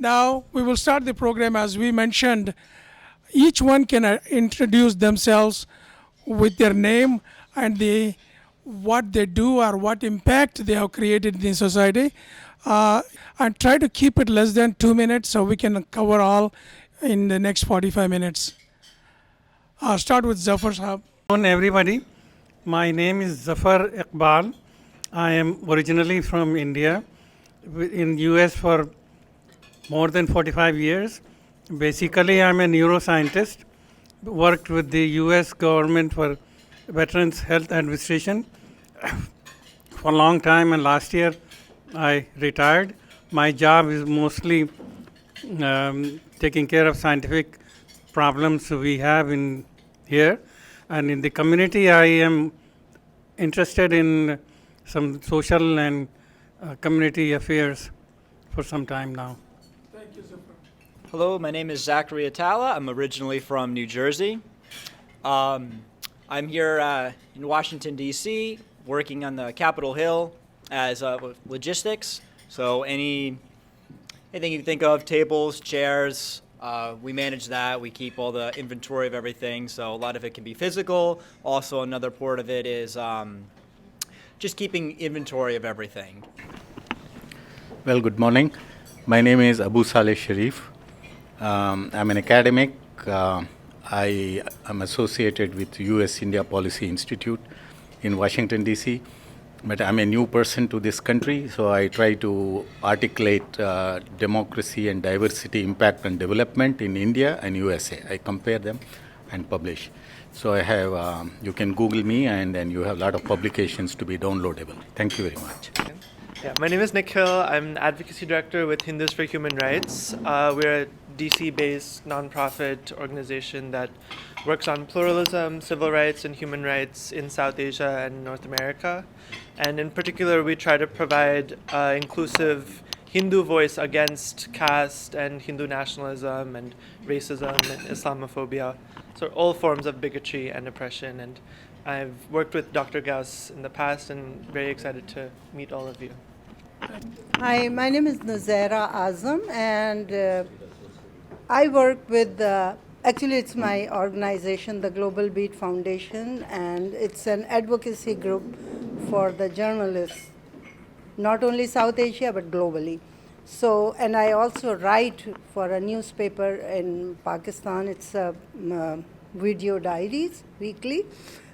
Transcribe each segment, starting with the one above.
Now we will start the program. As we mentioned, each one can introduce themselves with their name and what they do or what impact they have created in the society. And try to keep it less than 2 minutes so we can cover all in the next 45 minutes. Start with Zafar Sahab. Hello everybody, my name is Zafar Iqbal. I am originally from India, in US for more than 45 years. Basically, I'm a neuroscientist, worked with the US government for Veterans Health Administration for a long time, and last year I retired. My job is mostly taking care of scientific problems we have in here. And in the community, I am interested in some social and community affairs for some time now. Thank you, Zafar. Hello, my name is Zachary Atala. I'm originally from New Jersey. I'm here in Washington, D.C., working on the Capitol Hill as logistics. So anything you can think of, tables, chairs, we manage that. We keep all the inventory of everything. So a lot of it can be physical. Also, another part of it is just keeping inventory of everything. Well, good morning. My name is Abu Saleh Sharif. I'm an academic. I am associated with US India Policy Institute in Washington, D.C. But I'm a new person to this country, so I try to articulate democracy and diversity impact on development in India and USA. I compare them and publish. So I have, you can Google me, and then you have a lot of publications to be downloadable. Thank you very much. Yeah, my name is Nikhil. I'm an advocacy director with Hindus for Human Rights. We're a DC-based nonprofit organization that works on pluralism, civil rights, and human rights in South Asia and North America. And in particular, we try to provide inclusive Hindu voice against caste and Hindu nationalism and racism and Islamophobia. So all forms of bigotry and oppression. And I've worked with Dr. Gauss in the past and very excited to meet all of you. Hi, my name is Nuzaira Azam, and I work with, actually it's my organization, the Global Beat Foundation, and it's an advocacy group for the journalists, not only South Asia, but globally. So, and I also write for a newspaper in Pakistan. It's video diaries, weekly.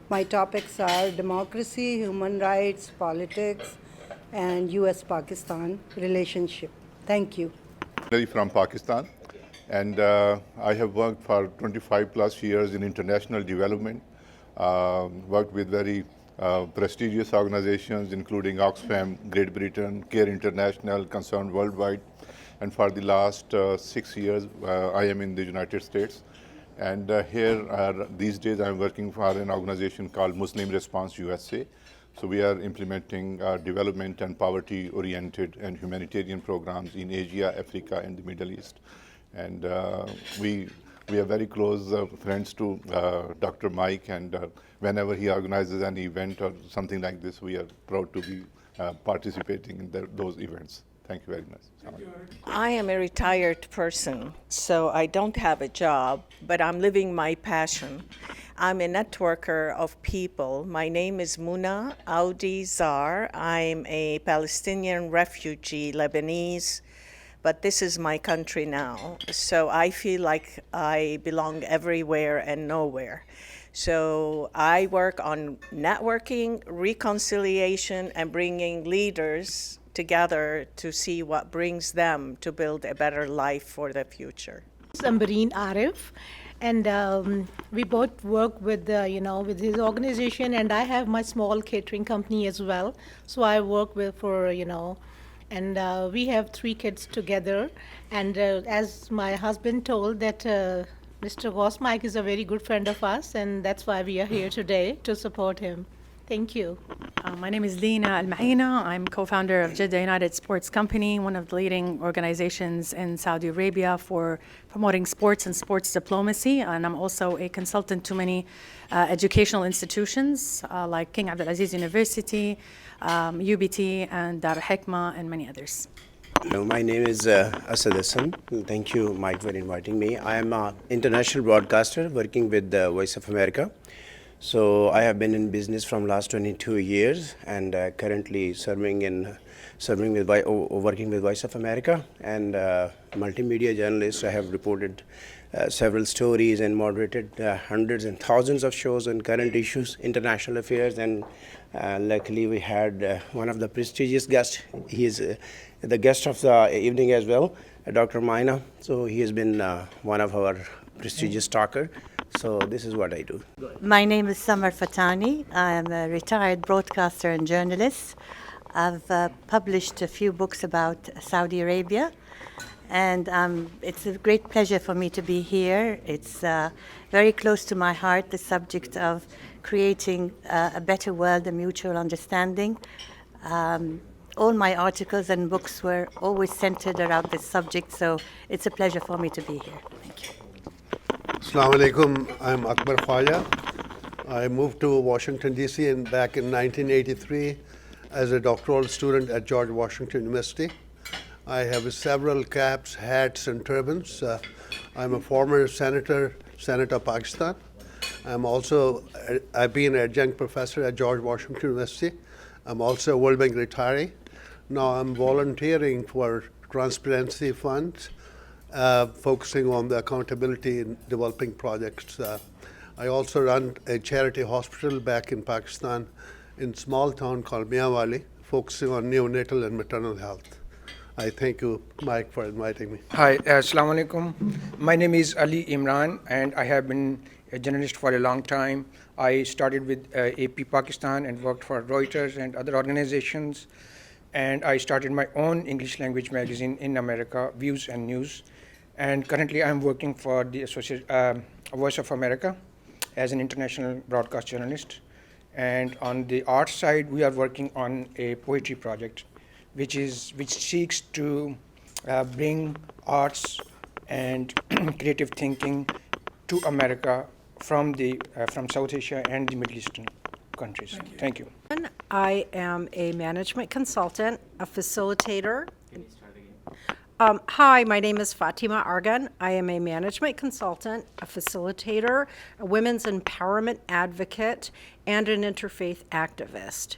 My topics are democracy, human rights, politics, and US-Pakistan relationship. Thank you. From Pakistan, and I have worked for 25 plus years in international development, worked with very prestigious organizations including Oxfam, Great Britain, Care International, Concerned Worldwide, and for the last 6 years I am in the United States. And here these days I'm working for an organization called Muslim Response USA. So we are implementing development and poverty-oriented and humanitarian programs in Asia, Africa, and the Middle East. And we are very close friends to Dr. Mike, and whenever he organizes an event or something like this, we are proud to be participating in those events. Thank you very much. I am a retired person, so I don't have a job, but I'm living my passion. I'm a networker of people. My name is Muna Audi Zar. I'm a Palestinian refugee, Lebanese, but this is my country now. So I feel like I belong everywhere and nowhere. So I work on networking, reconciliation, and bringing leaders together to see what brings them to build a better life for the future. I'm Bareen Arif, and we both work with, with his organization, and I have my small catering company as well. So I work with and we have 3 kids together. And as my husband told that Mr. Gauss Mike is a very good friend of us, and that's why we are here today to support him. Thank you. My name is Media Mogul. I'm co-founder of Jeddah United Sports Company, one of the leading organizations in Saudi Arabia for promoting sports and sports diplomacy. And I'm also a consultant to many educational institutions like King Abdulaziz University, UBT, and Dar Hikma, and many others. Hello, my name is Asad Hassan. Thank you, Mike, for inviting me. I am an international broadcaster working with the Voice of America. So I have been in business from last 22 years and currently working with Voice of America and multimedia journalist. I have reported several stories and moderated hundreds and thousands of shows on current issues, international affairs, and luckily we had one of the prestigious guests. He is the guest of the evening as well, Dr. Maeena. So he has been one of our prestigious talker. So this is what I do. My name is Samar Fatani. I am a retired broadcaster and journalist. I've published a few books about Saudi Arabia, and it's a great pleasure for me to be here. It's very close to my heart, the subject of creating a better world, a mutual understanding. All my articles and books were always centered around this subject, so it's a pleasure for me to be here. Thank you. Assalamu alaikum. I'm Akbar Khwaja. I moved to Washington, D.C. Back in 1983 as a doctoral student at George Washington University. I have several caps, hats, and turbans. I'm a former senator of Pakistan. I've been an adjunct professor at George Washington University. I'm also a World Bank retiree. Now I'm volunteering for Transparency Funds, focusing on the accountability in developing projects. I also run a charity hospital back in Pakistan in a small town called Miawali, focusing on neonatal and maternal health. I thank you, Mike, for inviting me. Hi, Assalamu alaikum. My name is Ali Imran, and I have been a journalist for a long time. I started with AP Pakistan and worked for Reuters and other organizations. And I started my own English language magazine in America, Views and News. And currently I'm working for the Voice of America as an international broadcast journalist. And on the art side, we are working on a poetry project, which seeks to bring arts and creative thinking to America from South Asia and the Middle Eastern countries. Thank you. I am a management consultant, a facilitator. Hi, my name is Fatima Argan. I am a management consultant, a facilitator, a women's empowerment advocate, and an interfaith activist.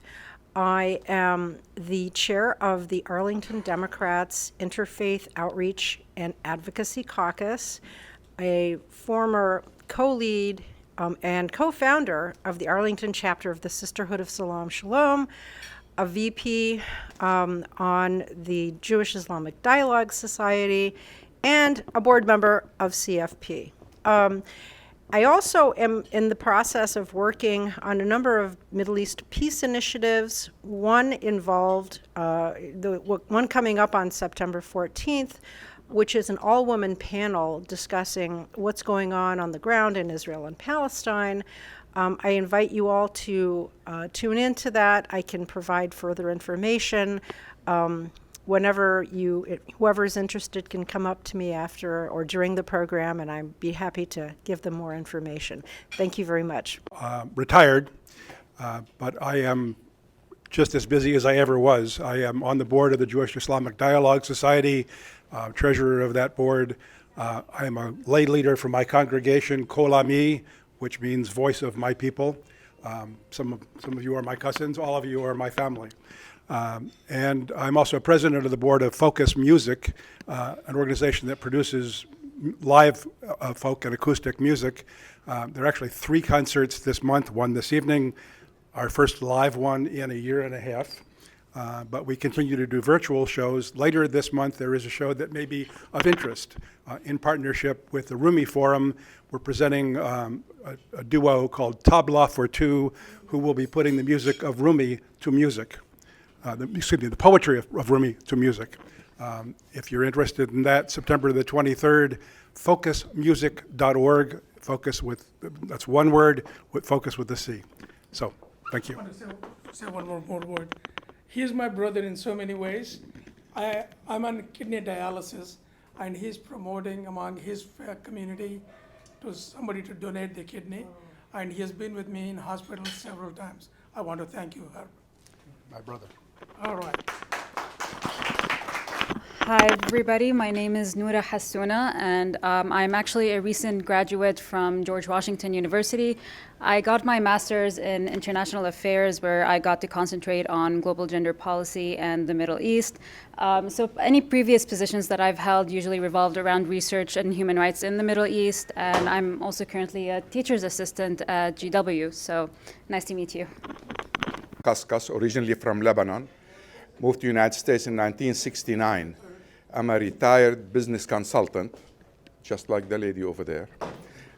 I am the chair of the Arlington Democrats Interfaith Outreach and Advocacy Caucus, a former co-lead and co-founder of the Arlington chapter of the Sisterhood of Salam Shalom, a VP on the Jewish Islamic Dialogue Society, and a board member of CFP. I also am in the process of working on a number of Middle East peace initiatives. One involved, one coming up on September 14th, which is an all-woman panel discussing what's going on the ground in Israel and Palestine. I invite you all to tune into that. I can provide further information. Whenever whoever's interested can come up to me after or during the program, and I'd be happy to give them more information. Thank you very much. Retired, but I am just as busy as I ever was. I am on the board of the Jewish Islamic Dialogue Society, treasurer of that board. I am a lay leader for my congregation, Kol Ami, which means voice of my people. Some of you are my cousins, all of you are my family. And I'm also president of the board of Focus Music, an organization that produces live folk and acoustic music. There are actually 3 concerts this month, one this evening, our first live one in a year and a half. But we continue to do virtual shows. Later this month, there is a show that may be of interest. In partnership with the Rumi Forum, we're presenting a duo called Tabla for Two, who will be putting the music of Rumi to music. The poetry of Rumi to music. If you're interested in that, September the 23rd, focusmusic.org, focus with, that's one word, with focus with a C. So, thank you. I want to say one more word. He is my brother in so many ways. I'm on kidney dialysis, and he's promoting among his community to somebody to donate the kidney, and he has been with me in hospital several times. I want to thank you, Herb. My brother. All right. Hi, everybody. My name is Noura Hassouna, and I'm actually a recent graduate from George Washington University. I got my master's in international affairs, where I got to concentrate on global gender policy and the Middle East. So any previous positions that I've held usually revolved around research and human rights in the Middle East, and I'm also currently a teacher's assistant at GW. So nice to meet you. Kaskas, originally from Lebanon, moved to the United States in 1969. I'm a retired business consultant, just like the lady over there.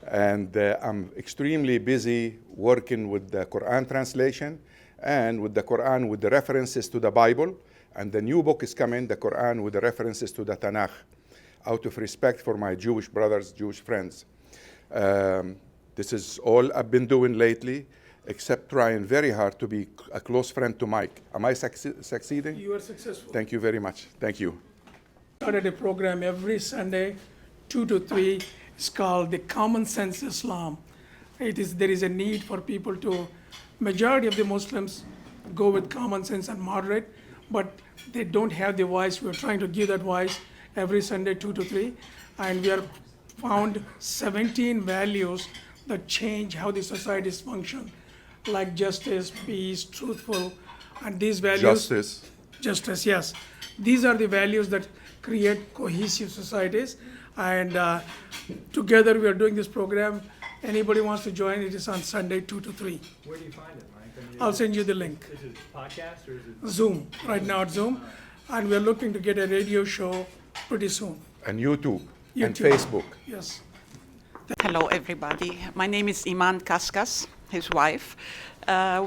And I'm extremely busy working with the Quran translation and with the Quran with the references to the Bible. And the new book is coming, the Quran with the references to the Tanakh, out of respect for my Jewish brothers, Jewish friends. This is all I've been doing lately, except trying very hard to be a close friend to Mike. Am I succeeding? You are successful. Thank you very much. Thank you. Started a program every Sunday, 2 to 3. It's called the Common Sense Islam. There is a need for people to, majority of the Muslims go with common sense and moderate, but they don't have the voice. We're trying to give that voice every Sunday, 2 to 3. And we are found 17 values that change how the societies function, like justice, peace, truthful, and these values. Justice, yes. These are the values that create cohesive societies, and together we are doing this program. Anybody wants to join, it is on Sunday, 2 to 3. Where do you find it, Mike? I'll send you the link. Is it podcast or is it? Zoom, right now at Zoom, and we're looking to get a radio show pretty soon. And YouTube and YouTube. Facebook. Yes. Hello, everybody. My name is Iman Kaskas, his wife.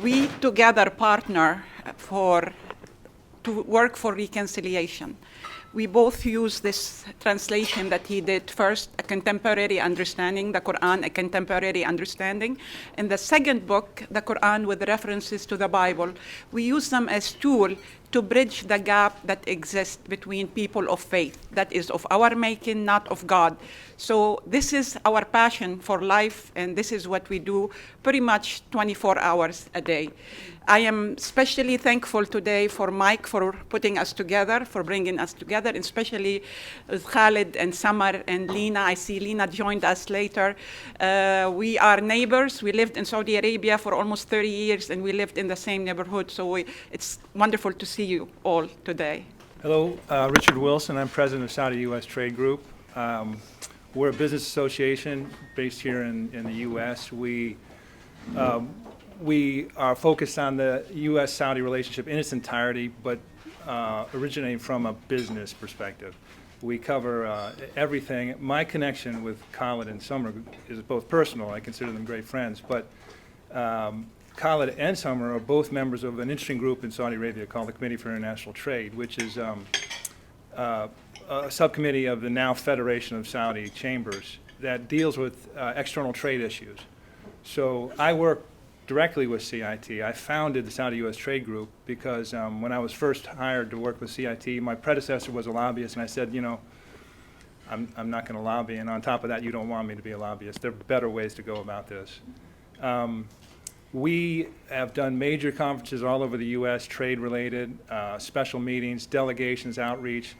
We together partner to work for reconciliation. We both use this translation that he did first, A Contemporary Understanding, the Quran, A Contemporary Understanding. In the second book, the Quran with references to the Bible, we use them as tool to bridge the gap that exists between people of faith, that is of our making, not of God. So this is our passion for life, and this is what we do pretty much 24 hours a day. I am especially thankful today for Mike for putting us together, for bringing us together, especially with Khaled and Samar and Lena. I see Lena joined us later. We are neighbors. We lived in Saudi Arabia for almost 30 years, and we lived in the same neighborhood. So it's wonderful to see you all today. Hello, Richard Wilson. I'm president of Saudi U.S. Trade Group. We're a business association based here in the U.S. We are focused on the U.S.-Saudi relationship in its entirety, but originating from a business perspective. We cover everything. My connection with Khaled and Summer is both personal. I consider them great friends, but Khaled and Summer are both members of an interesting group in Saudi Arabia called the Committee for International Trade, which is a subcommittee of the now Federation of Saudi Chambers that deals with external trade issues. So I work directly with CIT. I founded the Saudi U.S. Trade Group because when I was first hired to work with CIT, my predecessor was a lobbyist, and I said, you know, I'm not going to lobby, and on top of that, you don't want me to be a lobbyist. There are better ways to go about this. We have done major conferences all over the U.S., trade-related, special meetings, delegations, outreach.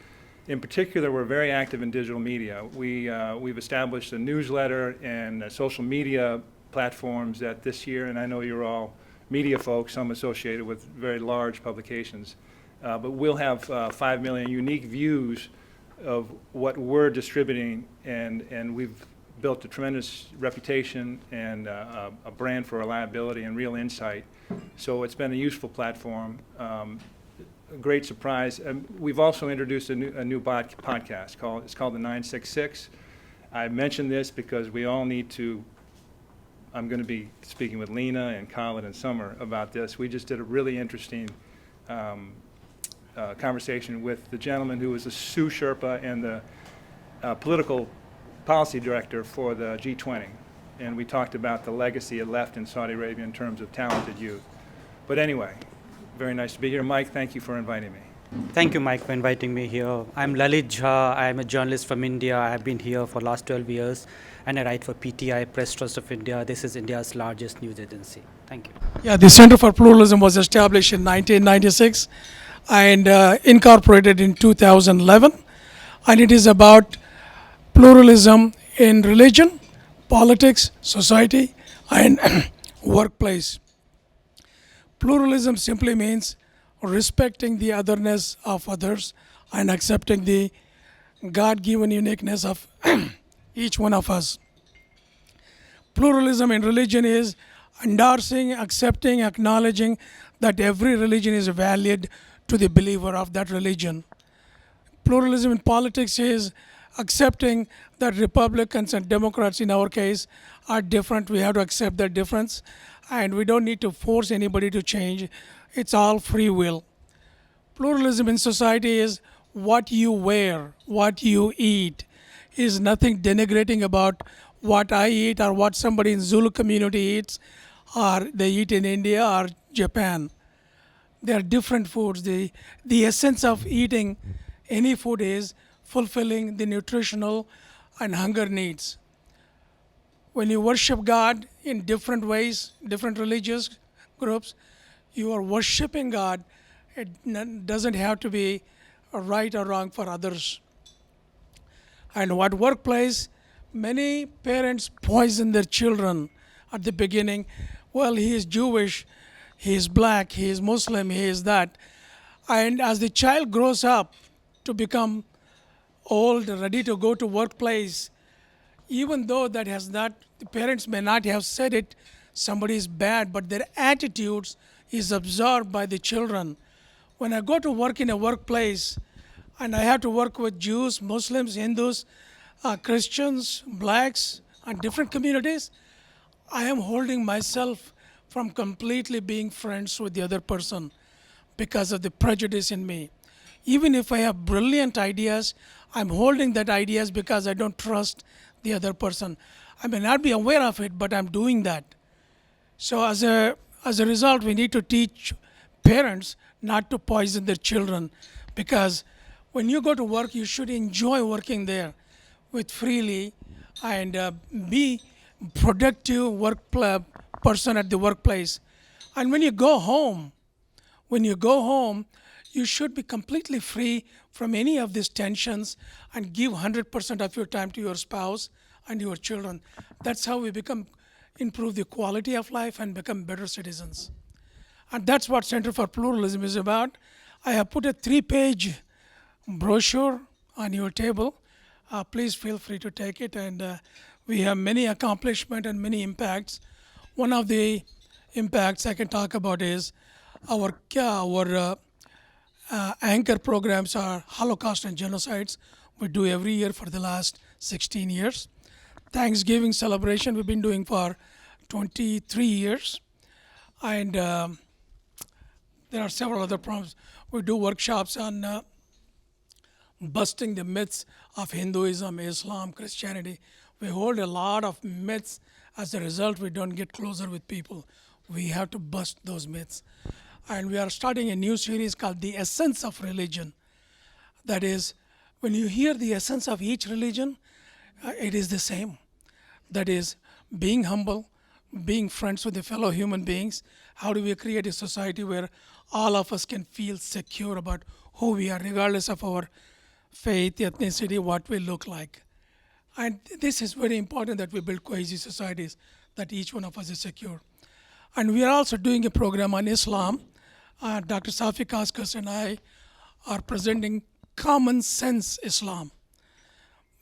In particular, we're very active in digital media. We've established a newsletter and social media platforms that this year, and I know you're all media folks, some associated with very large publications, but we'll have 5 million unique views of what we're distributing, and we've built a tremendous reputation and a brand for reliability and real insight. So it's been a useful platform. A great surprise. We've also introduced a new podcast it's called the 966. I mentioned this because we all need to. I'm going to be speaking with Lena and Khaled and Summer about this. We just did a really interesting conversation with the gentleman who was the Sous Sherpa and the political policy director for the G20. And we talked about the legacy it left in Saudi Arabia in terms of talented youth. But anyway, very nice to be here. Mike, thank you for inviting me. Thank you, Mike, for inviting me here. I'm Lalit Jha. I'm a journalist from India. I have been here for the last 12 years, and I write for PTI, Press Trust of India. This is India's largest news agency. Thank you. Yeah, the Center for Pluralism was established in 1996 and incorporated in 2011. and it is about pluralism in religion, politics, society, and workplace. Pluralism simply means respecting the otherness of others and accepting the God-given uniqueness of each one of us. Pluralism in religion is endorsing, accepting, acknowledging that every religion is valid to the believer of that religion. Pluralism in politics is accepting that Republicans and Democrats, in our case, are different. We have to accept that difference, and we don't need to force anybody to change. It's all free will. Pluralism in society is what you wear, what you eat, is nothing denigrating about what I eat or what somebody in Zulu community eats or they eat in India or Japan. They are different foods. The essence of eating any food is fulfilling the nutritional and hunger needs. When you worship God in different ways, different religious groups, you are worshiping God. It doesn't have to be right or wrong for others. And what workplace, many parents poison their children at the beginning. Well, he is Jewish, he is black, he is Muslim, he is that. And as the child grows up to become old, ready to go to workplace, even though that has not, the parents may not have said it, somebody is bad, but their attitudes is absorbed by the children. When I go to work in a workplace and I have to work with Jews, Muslims, Hindus, Christians, blacks, and different communities, I am holding myself from completely being friends with the other person because of the prejudice in me. Even if I have brilliant ideas, I'm holding that ideas because I don't trust the other person. I may not be aware of it, but I'm doing that. So as a result, we need to teach parents not to poison their children, because when you go to work, you should enjoy working there with freely and be productive person at the workplace. And when you go home, you should be completely free from any of these tensions and give 100% of your time to your spouse and your children. That's how we improve the quality of life and become better citizens. And that's what Center for Pluralism is about. I have put a 3-page brochure on your table. Please feel free to take it. And we have many accomplishments and many impacts. One of the impacts I can talk about is our anchor programs are Holocaust and genocides. We do every year for the last 16 years. Thanksgiving celebration we've been doing for 23 years. And there are several other programs. We do workshops on busting the myths of Hinduism, Islam, Christianity. We hold a lot of myths. As a result, we don't get closer with people. We have to bust those myths. And we are starting a new series called The Essence of Religion. That is, when you hear the essence of each religion, it is the same. That is, being humble, being friends with the fellow human beings. How do we create a society where all of us can feel secure about who we are, regardless of our faith, ethnicity, what we look like. And this is very important, that we build cohesive societies, that each one of us is secure. And we are also doing a program on Islam. Dr. Safi Kaskas and I are presenting common sense Islam.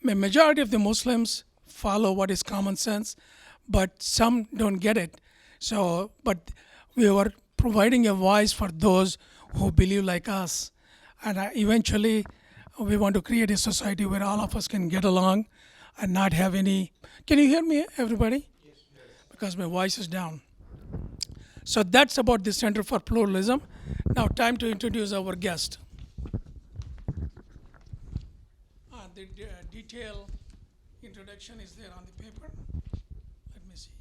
The majority of the Muslims follow what is common sense, but some don't get it. But we were providing a voice for those who believe like us. And eventually, we want to create a society where all of us can get along and not have any. Can you hear me, everybody? Yes. Because my voice is down. So that's about the Center for Pluralism. Now, time to introduce our guest. The detailed introduction is there on the paper. Let me see.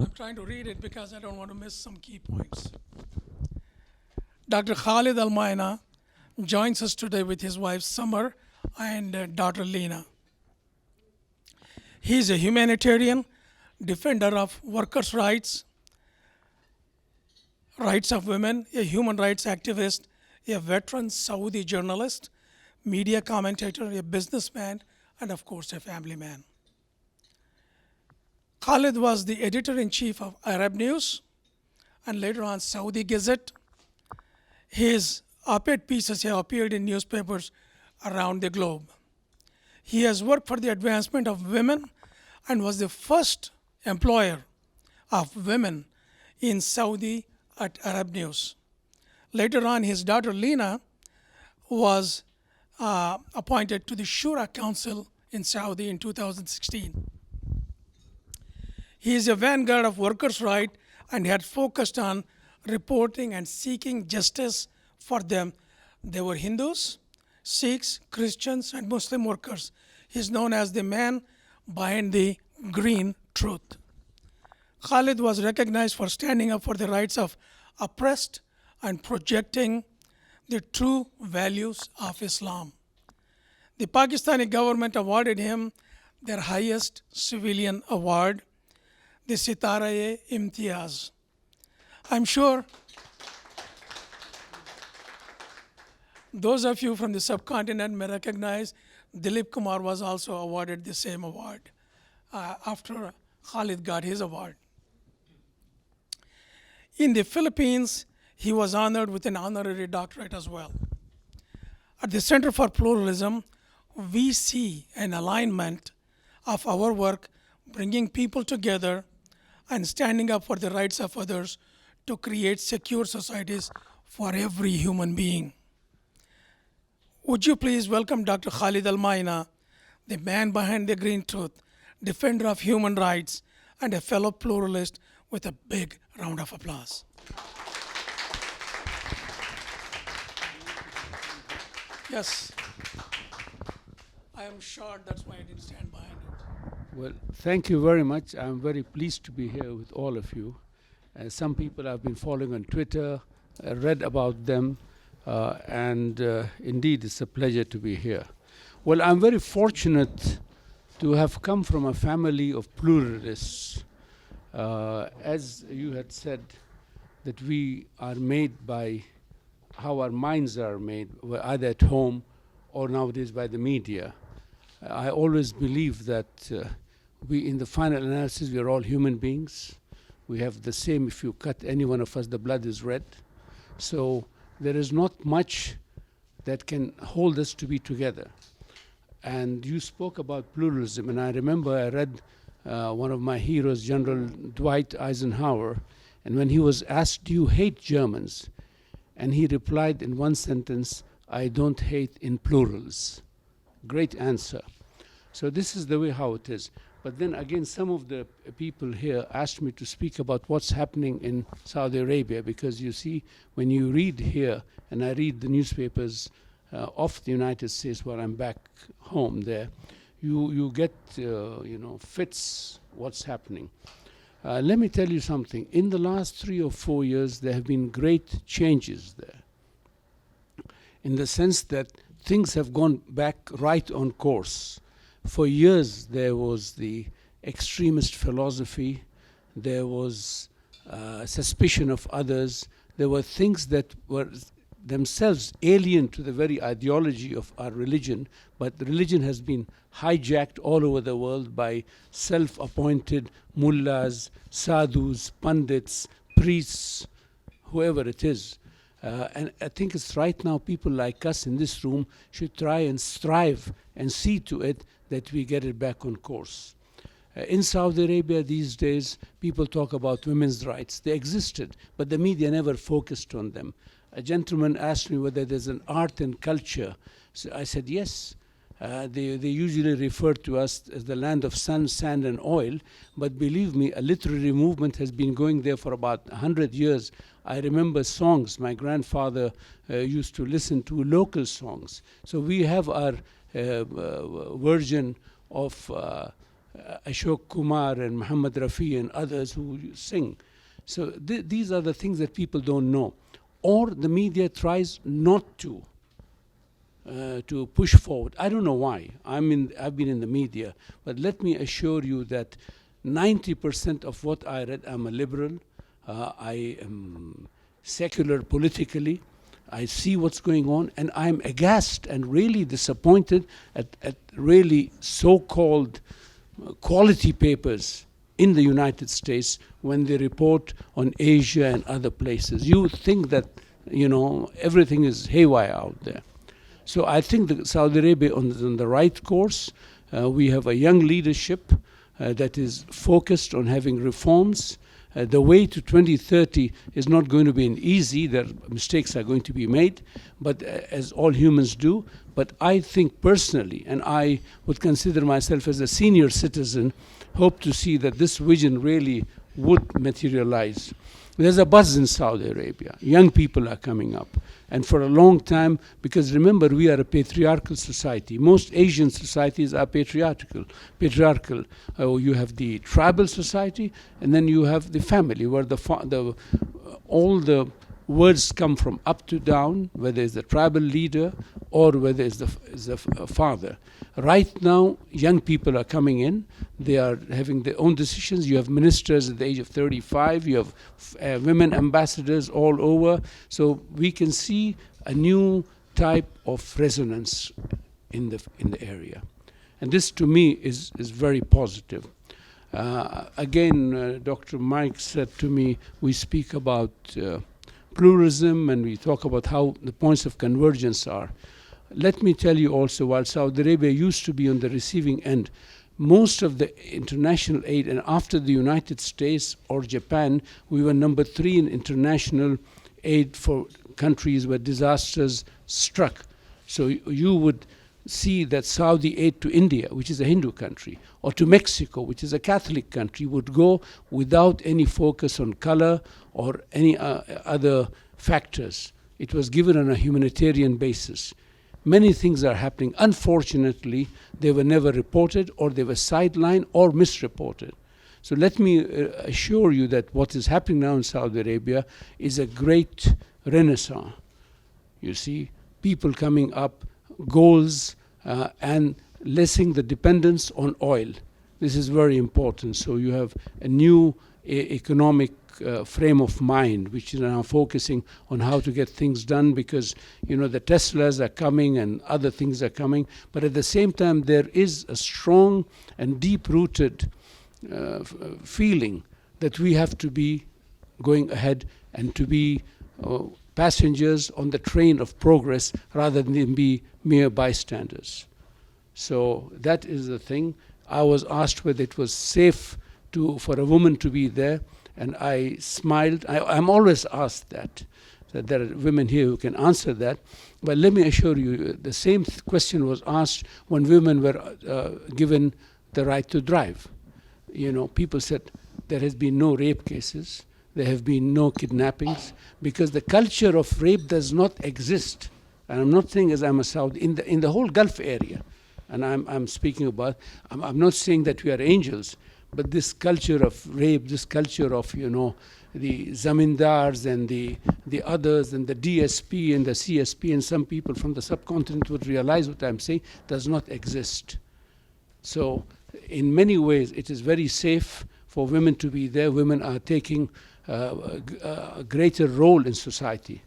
I'm trying to read it because I don't want to miss some key points. Dr. Khaled Al Maeena joins us today with his wife Summer and daughter Lena. He is a humanitarian, defender of workers' rights, rights of women, a human rights activist, a veteran Saudi journalist, media commentator, a businessman, and of course, a family man. Khaled was the editor-in-chief of Arab News and later on Saudi Gazette. His op-ed pieces have appeared in newspapers around the globe. He has worked for the advancement of women and was the first employer of women in Saudi at Arab News. Later on, his daughter Lena was appointed to the Shura Council in Saudi in 2016. He is a vanguard of workers' rights and had focused on reporting and seeking justice for them. They were Hindus, Sikhs, Christians, and Muslim workers. He is known as the man behind the green truth. Khaled was recognized for standing up for the rights of oppressed and projecting the true values of Islam. The Pakistani government awarded him their highest civilian award, the Sitara-e-Imtiaz. I'm sure those of you from the subcontinent may recognize Dilip Kumar was also awarded the same award after Khaled got his award. In the Philippines, he was honored with an honorary doctorate as well. At the Center for Pluralism, we see an alignment of our work bringing people together and standing up for the rights of others to create secure societies for every human being. Would you please welcome Dr. Khaled Almaeena, the man behind the green truth, defender of human rights, and a fellow pluralist, with a big round of applause. Yes. I am short, that's why I didn't stand behind it. Well, thank you very much. I'm very pleased to be here with all of you. Some people I've been following on Twitter, read about them, and indeed it's a pleasure to be here. Well, I'm very fortunate to have come from a family of pluralists. As you had said, that we are made by how our minds are made, either at home or nowadays by the media. I always believe that we, in the final analysis, we are all human beings. We have the same, if you cut any one of us, the blood is red. So there is not much that can hold us to be together. And you spoke about pluralism, and I remember I read one of my heroes, General Dwight Eisenhower, and when he was asked, do you hate Germans? And he replied in one sentence, I don't hate in plurals. Great answer. So this is the way how it is. But then again, some of the people here asked me to speak about what's happening in Saudi Arabia, because you see, when you read here, and I read the newspapers of the United States while I'm back home there, you get, fits what's happening. Let me tell you something. In the last 3 or 4 years, there have been great changes there, in the sense that things have gone back right on course. For years, there was the extremist philosophy, there was suspicion of others, there were things that were themselves alien to the very ideology of our religion, but the religion has been hijacked all over the world by self-appointed mullahs, sadhus, pandits, priests, whoever it is. And I think it's right now people like us in this room should try and strive and see to it that we get it back on course. In Saudi Arabia these days, people talk about women's rights. They existed, but the media never focused on them. A gentleman asked me whether there's an art and culture. So I said, yes. They usually refer to us as the land of sun, sand, and oil. But believe me, a literary movement has been going there for about 100 years. I remember songs. My grandfather used to listen to local songs. So we have our version of Ashok Kumar and Muhammad Rafi and others who sing. So these are the things that people don't know. Or the media tries not to push forward. I don't know why. I've been in the media, but let me assure you that 90% of what I read, I'm a liberal. I am secular politically. I see what's going on, and I'm aghast and really disappointed at really so-called quality papers in the United States when they report on Asia and other places. You think that, everything is haywire out there. So I think that Saudi Arabia is on the right course. We have a young leadership that is focused on having reforms. The way to 2030 is not going to be easy. Mistakes are going to be made, but as all humans do. But I think personally, and I would consider myself as a senior citizen, hope to see that this vision really would materialize. There's a buzz in Saudi Arabia. Young people are coming up. And for a long time, because remember, we are a patriarchal society. Most Asian societies are patriarchal. You have the tribal society, and then you have the family, where all the words come from up to down, whether it's the tribal leader or whether it's the father. Right now, young people are coming in. They are having their own decisions. You have ministers at the age of 35. You have women ambassadors all over. So we can see a new type of resonance in the area. And this, to me, is very positive. Again, Dr. Mike said to me, we speak about pluralism, and we talk about how the points of convergence are. Let me tell you also, while Saudi Arabia used to be on the receiving end, most of the international aid, and after the United States or Japan, we were number 3 in international aid for countries where disasters struck. So you would see that Saudi aid to India, which is a Hindu country, or to Mexico, which is a Catholic country, would go without any focus on color or any other factors. It was given on a humanitarian basis. Many things are happening. Unfortunately, they were never reported, or they were sidelined or misreported. So let me assure you that what is happening now in Saudi Arabia is a great renaissance. You see, people coming up, goals, and lessening the dependence on oil. This is very important. So you have a new economic frame of mind, which is now focusing on how to get things done, because the Teslas are coming and other things are coming. But at the same time, there is a strong and deep-rooted feeling that we have to be going ahead and to be passengers on the train of progress rather than be mere bystanders. So that is the thing. I was asked whether it was safe for a woman to be there, and I smiled. I'm always asked that there are women here who can answer that. But let me assure you, the same question was asked when women were given the right to drive. People said there has been no rape cases, there have been no kidnappings, because the culture of rape does not exist. And I'm not saying as I'm a Saudi, in the whole Gulf area, and I'm speaking about, I'm not saying that we are angels, but this culture of rape, this culture of, the zamindars and the others and the DSP and the CSP, and some people from the subcontinent would realize what I'm saying, does not exist. So in many ways, it is very safe for women to be there. Women are taking a greater role in society.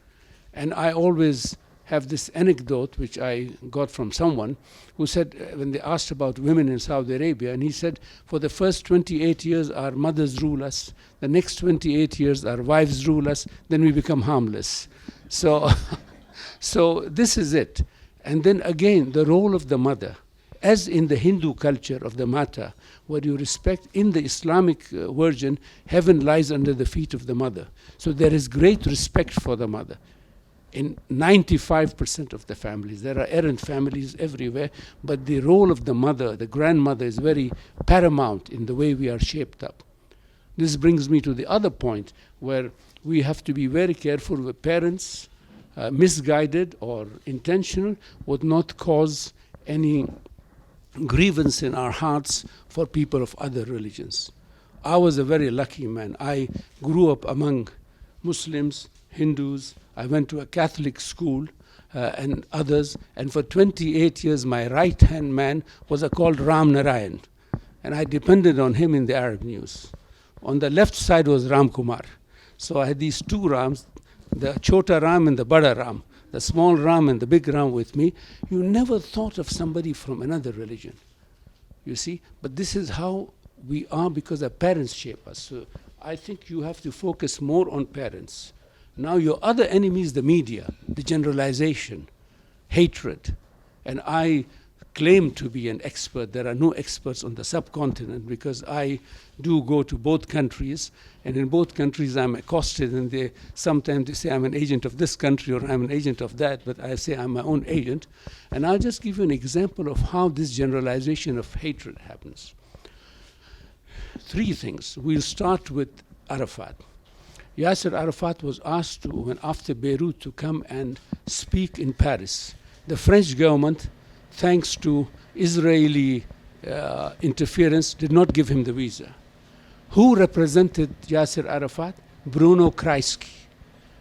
And I always have this anecdote, which I got from someone who said, when they asked about women in Saudi Arabia, and he said, for the first 28 years, our mothers rule us. The next 28 years, our wives rule us. Then we become harmless. So, so this is it. And then again, the role of the mother. As in the Hindu culture of the Mata, where you respect, in the Islamic version, heaven lies under the feet of the mother. So there is great respect for the mother. In 95% of the families, there are errant families everywhere, but the role of the mother, the grandmother, is very paramount in the way we are shaped up. This brings me to the other point, where we have to be very careful with parents, misguided or intentional, would not cause any grievance in our hearts for people of other religions. I was a very lucky man. I grew up among Muslims, Hindus. I went to a Catholic school and others, and for 28 years my right-hand man was called Ram Narayan, and I depended on him in the Arab news. On the left side was Ram Kumar. So I had these two Rams, the Chota Ram and the Bada Ram. the small ram and the big ram with me, you never thought of somebody from another religion. You see? But this is how we are because our parents shape us. So I think you have to focus more on parents. Now your other enemy is the media, the generalization, hatred. And I claim to be an expert. There are no experts on the subcontinent because I do go to both countries, and in both countries I'm accosted, and sometimes they say I'm an agent of this country or I'm an agent of that, but I say I'm my own agent. And I'll just give you an example of how this generalization of hatred happens. Three things. We'll start with Arafat. Yasser Arafat was asked to, after Beirut, to come and speak in Paris. The French government, thanks to Israeli interference, did not give him the visa. Who represented Yasser Arafat? Bruno Kreisky.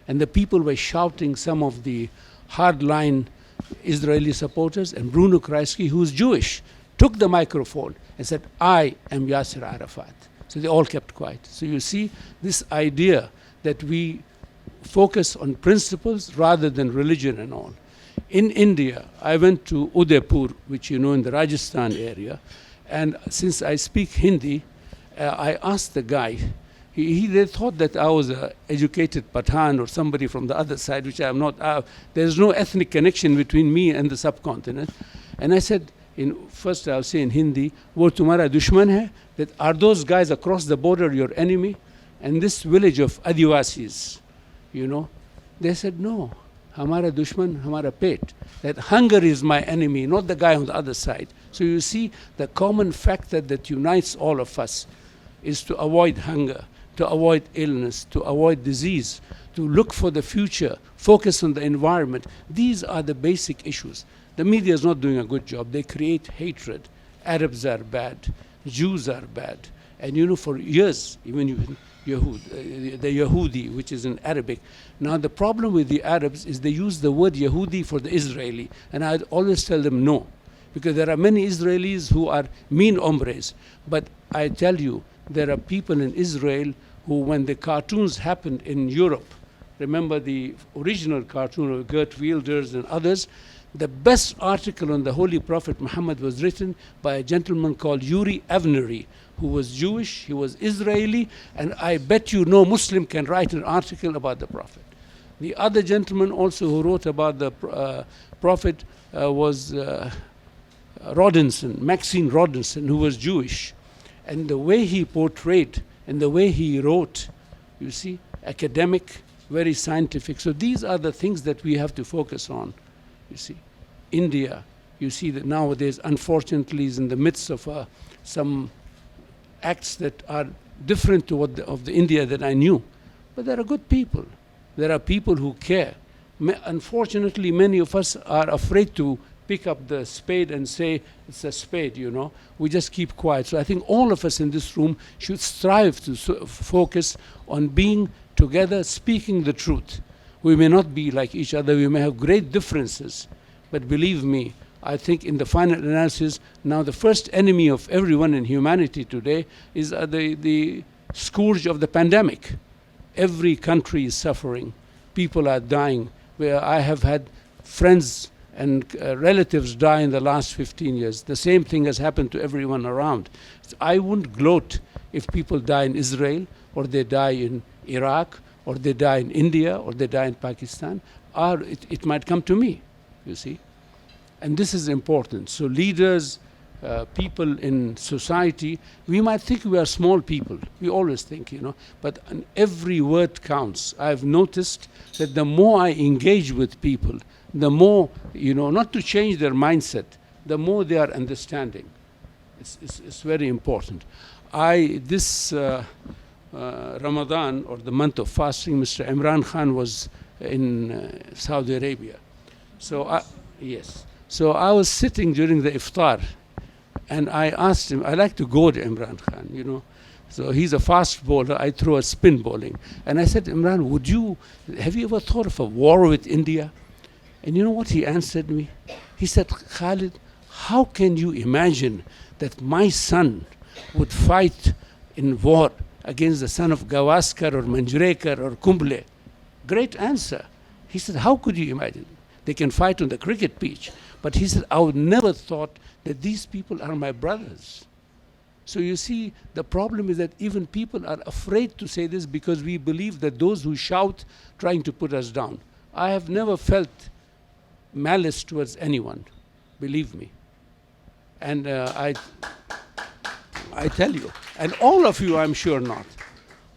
And the people were shouting, some of the hardline Israeli supporters, and Bruno Kreisky, who is Jewish, took the microphone and said, I am Yasser Arafat. So they all kept quiet. So you see this idea that we focus on principles rather than religion and all. In India, I went to Udaipur, which you know in the Rajasthan area, and since I speak Hindi, I asked the guy, they thought that I was an educated Pathan or somebody from the other side, which I am not. There's no ethnic connection between me and the subcontinent. And I said, first I'll say in Hindi, wo tumhara dushman hai, that are those guys across the border your enemy? And this village of Adivasis, you know, they said, no, hamara dushman, hamara pet. That hunger is my enemy, not the guy on the other side. So you see, the common factor that unites all of us is to avoid hunger, to avoid illness, to avoid disease, to look for the future, focus on the environment. These are the basic issues. The media is not doing a good job. They create hatred. Arabs are bad. Jews are bad. And you know, for years, even the Yahudi, which is in Arabic. Now the problem with the Arabs is they use the word Yahudi for the Israeli. And I always tell them no. Because there are many Israelis who are mean hombres. But I tell you, there are people in Israel who, when the cartoons happened in Europe, remember the original cartoon of Geert Wilders and others, the best article on the Holy Prophet Muhammad was written by a gentleman called Yuri Avnery, who was Jewish, he was Israeli, and I bet you no Muslim can write an article about the Prophet. The other gentleman also who wrote about the Prophet was Maxine Rodinson, who was Jewish. And the way he portrayed and the way he wrote, you see, academic, very scientific. So these are the things that we have to focus on. You see, India, you see that nowadays, unfortunately, is in the midst of some acts that are different to what of the India that I knew. But there are good people. There are people who care. Unfortunately, many of us are afraid to pick up the spade and say it's a spade, you know. We just keep quiet. So I think all of us in this room should strive to focus on being together, speaking the truth. We may not be like each other, we may have great differences, but believe me, I think in the final analysis, now the first enemy of everyone in humanity today is the scourge of the pandemic. Every country is suffering. People are dying. Where I have had friends and relatives die in the last 15 years. The same thing has happened to everyone around. So I wouldn't gloat if people die in Israel, or they die in Iraq, or they die in India, or they die in Pakistan, or it might come to me, you see. And this is important. So leaders, people in society, we might think we are small people. We always think, you know, but every word counts. I've noticed that the more I engage with people, the more, you know, not to change their mindset, the more they are understanding. It's very important. This Ramadan, or the month of fasting, Mr. Imran Khan was in Saudi Arabia. So yes. So I was sitting during the iftar, and I asked him, I like to go to Imran Khan, you know. So he's a fast bowler, I throw a spin bowling. And I said, Imran, have you ever thought of a war with India? And you know what he answered me? He said, Khaled, how can you imagine that my son would fight in war against the son of Gavaskar or Manjrekar or Kumble? Great answer. He said, how could you imagine? They can fight on the cricket pitch. But he said, I would never thought that these people are my brothers. So you see, the problem is that even people are afraid to say this because we believe that those who shout trying to put us down. I have never felt malice towards anyone, believe me. And I tell you, and all of you I'm sure not.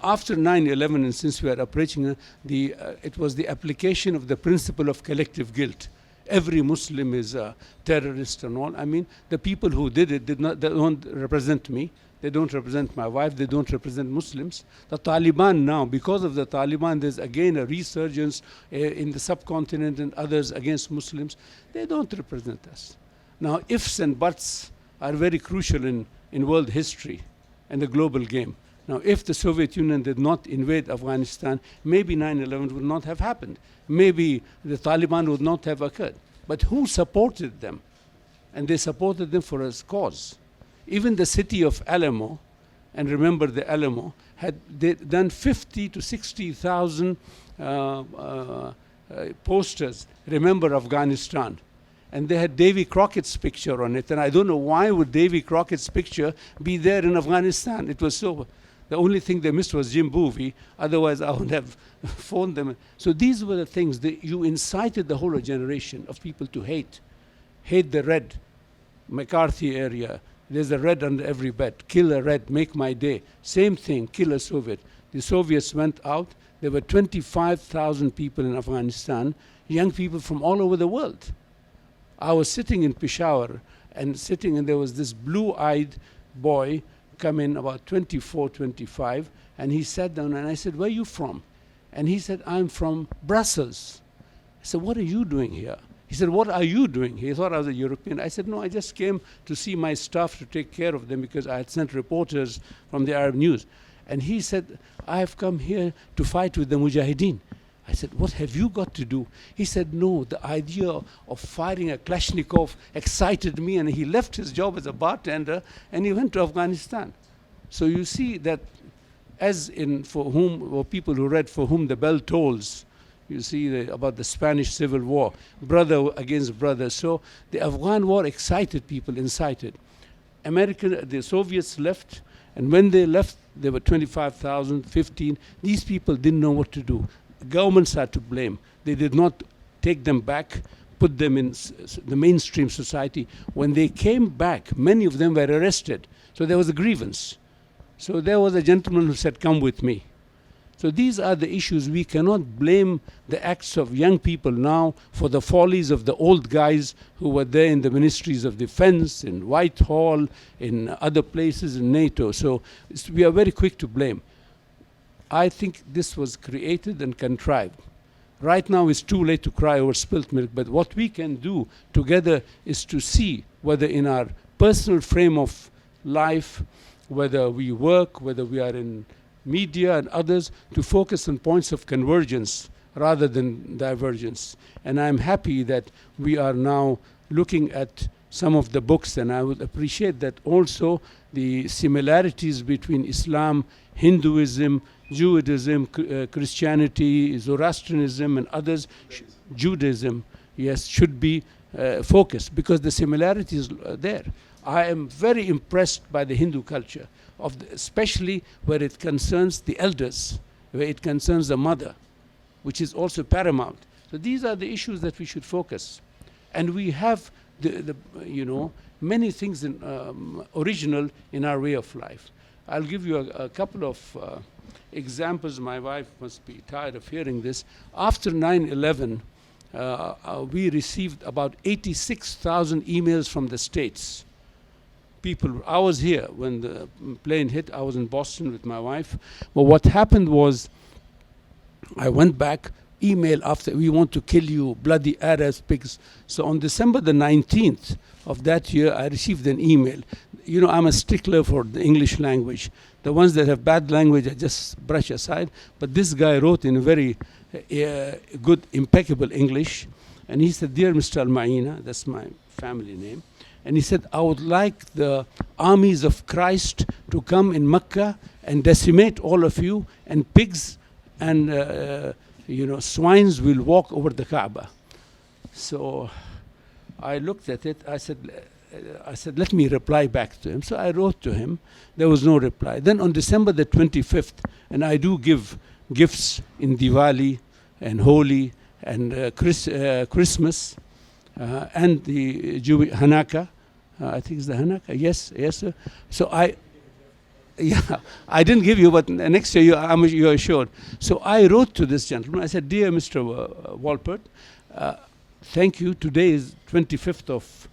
After 9/11, and since we are approaching, it was the application of the principle of collective guilt. Every Muslim is a terrorist and all. I mean, the people who did it they don't represent me. They don't represent my wife. They don't represent Muslims. The Taliban now, because of the Taliban, there's again a resurgence in the subcontinent and others against Muslims. They don't represent us. Now, ifs and buts are very crucial in world history and the global game. Now, if the Soviet Union did not invade Afghanistan, maybe 9/11 would not have happened. Maybe the Taliban would not have occurred. But who supported them? And they supported them for a cause. Even the city of Alamo, and remember the Alamo, had done 50 to 60,000 posters, remember Afghanistan. And they had Davy Crockett's picture on it. And I don't know why would Davy Crockett's picture be there in Afghanistan. It was so, the only thing they missed was Jim Boovie. Otherwise, I would have phoned them. So these were the things that you incited the whole generation of people to hate. Hate the red, McCarthy area. There's a red under every bed. Kill a red, make my day. Same thing, kill a Soviet. The Soviets went out. There were 25,000 people in Afghanistan, young people from all over the world. I was sitting in Peshawar and there was this blue-eyed boy come in about 24, 25, and he sat down and I said, where are you from? And he said, I'm from Brussels. I said, what are you doing here? He said, what are you doing? He thought I was a European. I said, no, I just came to see my staff to take care of them because I had sent reporters from the Arab News. And he said, I have come here to fight with the Mujahideen. I said, what have you got to do? He said, no, the idea of firing a Kalashnikov excited me, and he left his job as a bartender and he went to Afghanistan. So you see that as in for people who read For Whom the Bell Tolls, you see about the Spanish Civil War, brother against brother. So the Afghan war excited people, incited. The Soviets left, and when they left, there were 25,000, 15. These people didn't know what to do. Governments are to blame. They did not take them back, put them in the mainstream society. When they came back, many of them were arrested. So there was a grievance. So there was a gentleman who said, come with me. So these are the issues. We cannot blame the acts of young people now for the follies of the old guys who were there in the ministries of defense, in Whitehall, in other places in NATO. So we are very quick to blame. I think this was created and contrived. Right now it's too late to cry over spilt milk, but what we can do together is to see whether in our personal frame of life, whether we work, whether we are in media and others, to focus on points of convergence rather than divergence. And I'm happy that we are now looking at some of the books, and I would appreciate that also the similarities between Islam, Hinduism, Judaism, Christianity, Zoroastrianism, and others, Judaism, yes, should be focused because the similarities are there. I am very impressed by the Hindu culture, especially where it concerns the elders, where it concerns the mother, which is also paramount. So these are the issues that we should focus. And we have many things original in our way of life. I'll give you a couple of examples. My wife must be tired of hearing this. After 9/11, we received about 86,000 emails from the States. People, I was here when the plane hit. I was in Boston with my wife. But what happened was, I went back, email after, we want to kill you, bloody Arabs, pigs. So on December the 19th of that year, I received an email. You know, I'm a stickler for the English language. The ones that have bad language, I just brush aside. But this guy wrote in very good, impeccable English. And he said, Dear Mr. Al Maeena, that's my family name. And he said, I would like the armies of Christ to come in Mecca and decimate all of you, and pigs and swines will walk over the Kaaba. So I looked at it. I said, let me reply back to him. So I wrote to him. There was no reply. Then on December the 25th, and I do give gifts in Diwali and Holi and Christmas and the Jewish Hanukkah. I think it's the Hanukkah. Yes, yes, sir. So I didn't give you, but next year you are assured. So I wrote to this gentleman. I said, dear Mr. Walpert, thank you. Today is 25th of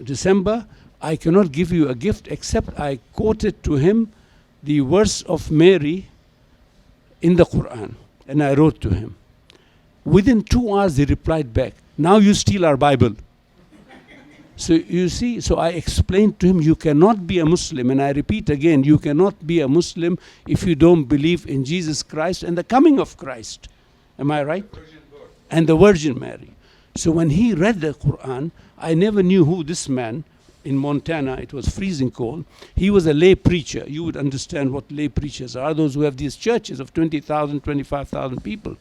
December. I cannot give you a gift except I quoted to him the verse of Mary in the Quran. And I wrote to him. Within 2 hours he replied back, now you steal our Bible. So you see, so I explained to him, you cannot be a Muslim, and I repeat again, you cannot be a Muslim if you don't believe in Jesus Christ and the coming of Christ. Am I right? And the Virgin Mary. So when he read the Quran, I never knew who this man, in Montana, it was freezing cold, he was a lay preacher. You would understand what lay preachers are, those who have these churches of 20,000, 25,000 people.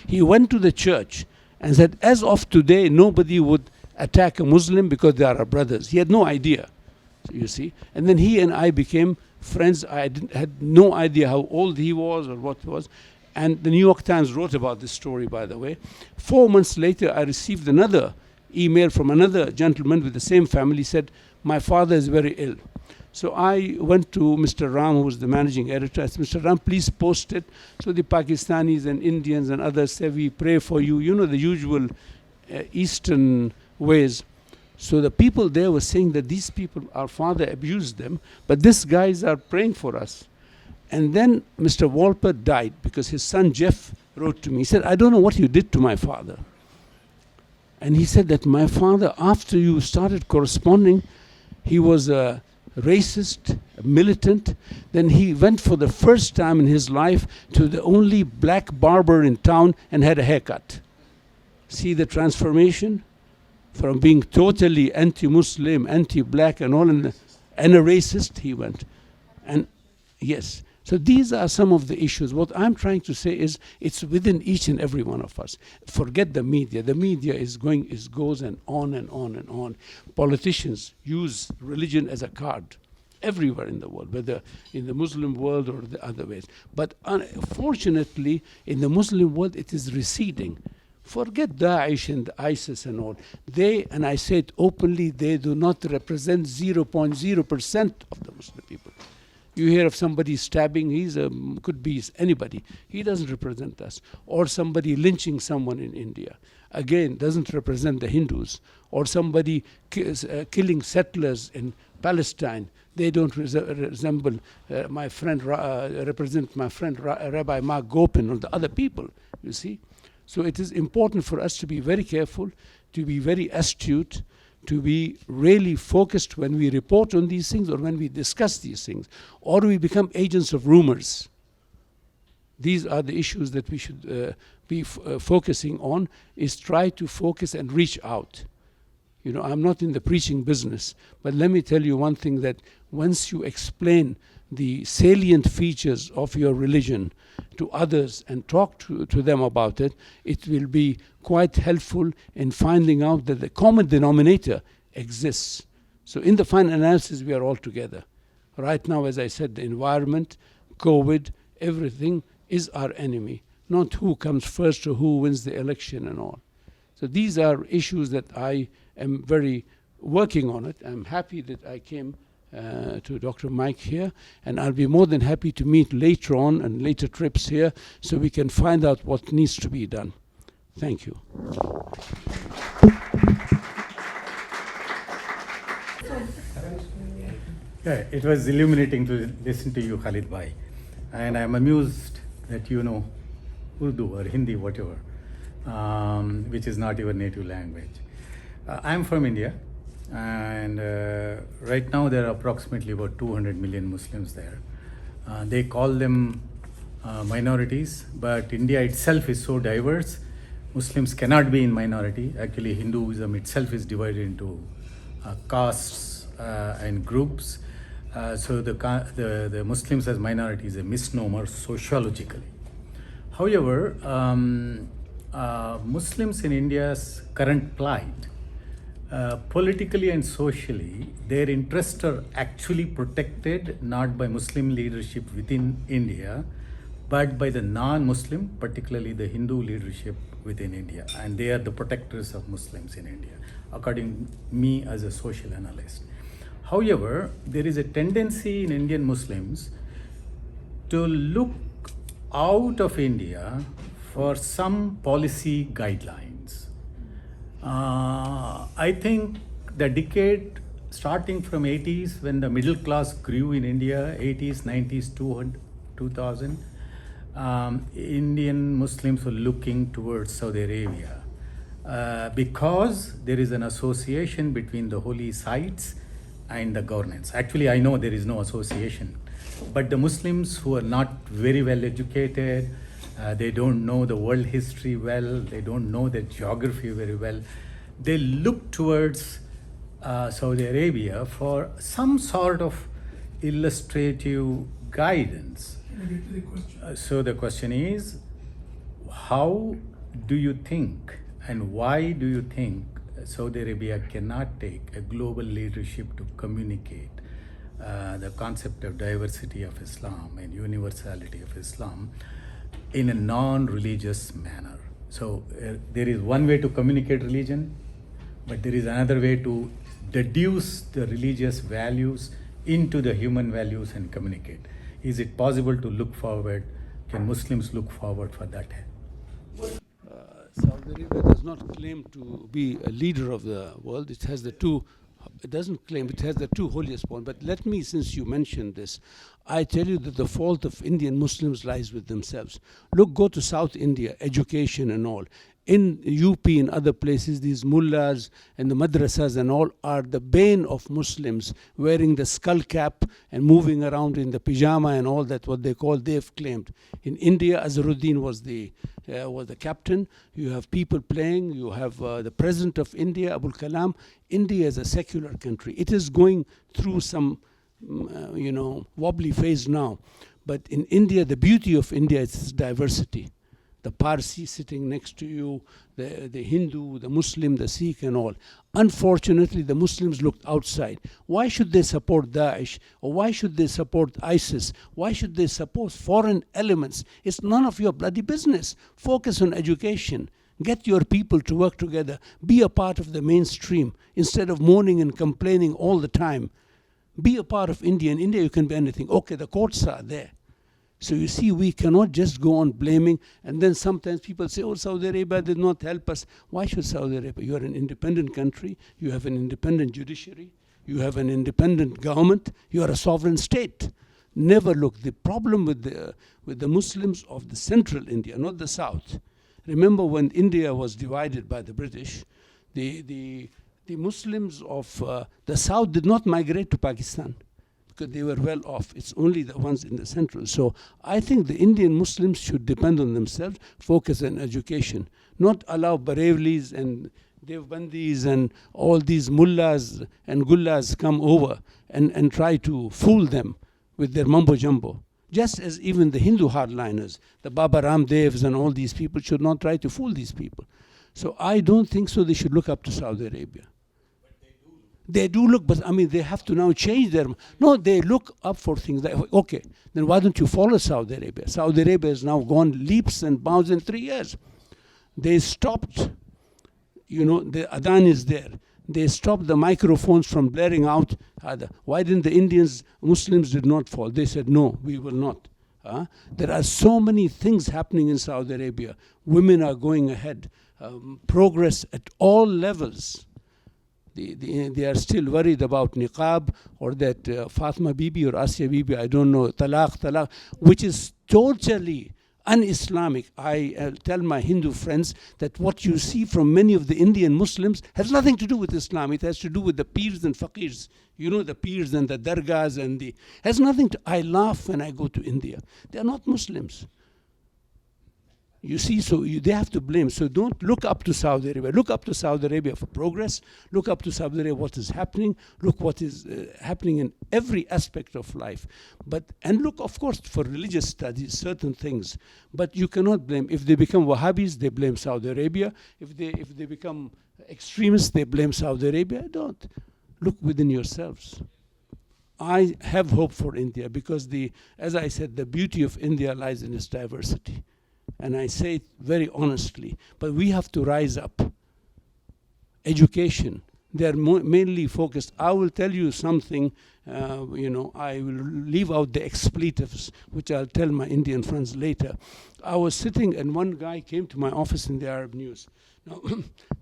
He went to the church and said, as of today, nobody would attack a Muslim because they are our brothers. He had no idea, you see. And then he and I became friends. I had no idea how old he was or what he was. And the New York Times wrote about this story, by the way. 4 months later, I received another email from another gentleman with the same family. He said, my father is very ill. So I went to Mr. Ram, who was the managing editor. I said, Mr. Ram, please post it. So the Pakistanis and Indians and others said, we pray for you. You know, the usual Eastern ways. So the people there were saying that these people, our father abused them, but these guys are praying for us. And then Mr. Walpert died because his son Jeff wrote to me. He said, I don't know what you did to my father. And he said that my father, after you started corresponding, he was a racist, a militant. Then he went for the first time in his life to the only black barber in town and had a haircut. See the transformation? From being totally anti-Muslim, anti-black and all, and a racist, he went. And yes, so these are some of the issues. What I'm trying to say is it's within each and every one of us. Forget the media. The media goes and on and on and on. Politicians use religion as a card everywhere in the world, whether in the Muslim world or the other ways. But unfortunately, in the Muslim world, it is receding. Forget Daesh and ISIS and all. They, and I say it openly, they do not represent 0.0% of the Muslim people. You hear of somebody stabbing, could be anybody. He doesn't represent us. Or somebody lynching someone in India. Again, doesn't represent the Hindus. Or somebody killing settlers in Palestine. They don't resemble my friend, represent my friend Rabbi Mark Gopin or the other people, you see. So it is important for us to be very careful, to be very astute, to be really focused when we report on these things or when we discuss these things, or we become agents of rumors. These are the issues that we should be focusing on, is try to focus and reach out. You know, I'm not in the preaching business, but let me tell you one thing, that once you explain the salient features of your religion to others and talk to them about it, it will be quite helpful in finding out that the common denominator exists. So in the final analysis, we are all together. Right now, as I said, the environment, COVID, everything is our enemy, not who comes first or who wins the election and all. So these are issues that I am very working on it. I'm happy that I came to Dr. Mike here, and I'll be more than happy to meet later on and later trips here so we can find out what needs to be done. Thank you. Yeah, it was illuminating to listen to you, Khaled Bhai. And I'm amused that you know Urdu or Hindi, whatever, which is not your native language. I'm from India. And right now there are approximately about 200 million Muslims there. They call them minorities, but India itself is so diverse. Muslims cannot be in minority. Actually, Hinduism itself is divided into castes and groups. So the Muslims as minority is a misnomer sociologically. However, Muslims in India's current plight, politically and socially, their interests are actually protected not by Muslim leadership within India, but by the non-Muslim, particularly the Hindu leadership within India. And they are the protectors of Muslims in India, according to me as a social analyst. However, there is a tendency in Indian Muslims to look out of India for some policy guidelines. I think the decade starting from 80s, when the middle class grew in India, 80s, 90s, 2000, Indian Muslims were looking towards Saudi Arabia because there is an association between the holy sites and the governance. Actually, I know there is no association, but the Muslims who are not very well educated, they don't know the world history well, they don't know the geography very well, they look towards Saudi Arabia for some sort of illustrative guidance. So the question is, how do you think and why do you think Saudi Arabia cannot take a global leadership to communicate the concept of diversity of Islam and universality of Islam in a non-religious manner? So there is one way to communicate religion, but there is another way to deduce the religious values into the human values and communicate. Is it possible to look forward? Can Muslims look forward for that? Saudi Arabia does not claim to be a leader of the world. It has the two, it doesn't claim, it has the two holiest points. But let me, since you mentioned this, I tell you that the fault of Indian Muslims lies with themselves. Look, go to South India, education and all. In UP and other places, these mullahs and the madrasas and all are the bane of Muslims, wearing the skull cap and moving around in the pyjama and all that, what they call, they've claimed. In India, Azharuddin was the captain. You have people playing. You have the president of India, Abul Kalam. India is a secular country. It is going through some, wobbly phase now. But in India, the beauty of India is its diversity. The Parsi sitting next to you, the Hindu, the Muslim, the Sikh and all. Unfortunately, the Muslims looked outside. Why should they support Daesh? Or why should they support ISIS? Why should they support foreign elements? It's none of your bloody business. Focus on education. Get your people to work together. Be a part of the mainstream instead of moaning and complaining all the time. Be a part of India. In India, you can be anything. Okay, the courts are there. So you see, we cannot just go on blaming, and then sometimes people say, oh, Saudi Arabia did not help us. Why should Saudi Arabia? You are an independent country, you have an independent judiciary, you have an independent government, you are a sovereign state. Never look. The problem with the Muslims of the central India, not the south. Remember when India was divided by the British, the Muslims of the south did not migrate to Pakistan, because they were well off. It's only the ones in the central. So I think the Indian Muslims should depend on themselves, focus on education, not allow Barelvis and Devbandis and all these mullahs and gullahs come over and try to fool them with their mumbo jumbo. Just as even the Hindu hardliners, the Baba Ramdevs and all these people should not try to fool these people. So I don't think so they should look up to Saudi Arabia. They do look, but I mean, they have to now change their... No, they look up for things. Okay, then why don't you follow Saudi Arabia? Saudi Arabia has now gone leaps and bounds in 3 years. They stopped, the Adhan is there. They stopped the microphones from blaring out. Why didn't the Muslims did not fall? They said, no, we will not. There are so many things happening in Saudi Arabia. Women are going ahead. Progress at all levels. They are still worried about niqab or that Fatima Bibi or Asya Bibi, I don't know, talaq, which is totally un-Islamic. I tell my Hindu friends that what you see from many of the Indian Muslims has nothing to do with Islam. It has to do with the peers and faqirs. You know, the peers and the dargahs and has nothing to... I laugh when I go to India. They are not Muslims. You see, so they have to blame. So don't look up to Saudi Arabia. Look up to Saudi Arabia for progress. Look up to Saudi Arabia what is happening. Look what is happening in every aspect of life. And look, of course, for religious studies, certain things. But you cannot blame. If they become Wahhabis, they blame Saudi Arabia. If they become extremists, they blame Saudi Arabia. Don't. Look within yourselves. I have hope for India because as I said, the beauty of India lies in its diversity. And I say it very honestly, but we have to rise up. Education, they're mainly focused. I will tell you something, I will leave out the expletives, which I'll tell my Indian friends later. I was sitting and one guy came to my office in the Arab News. Now,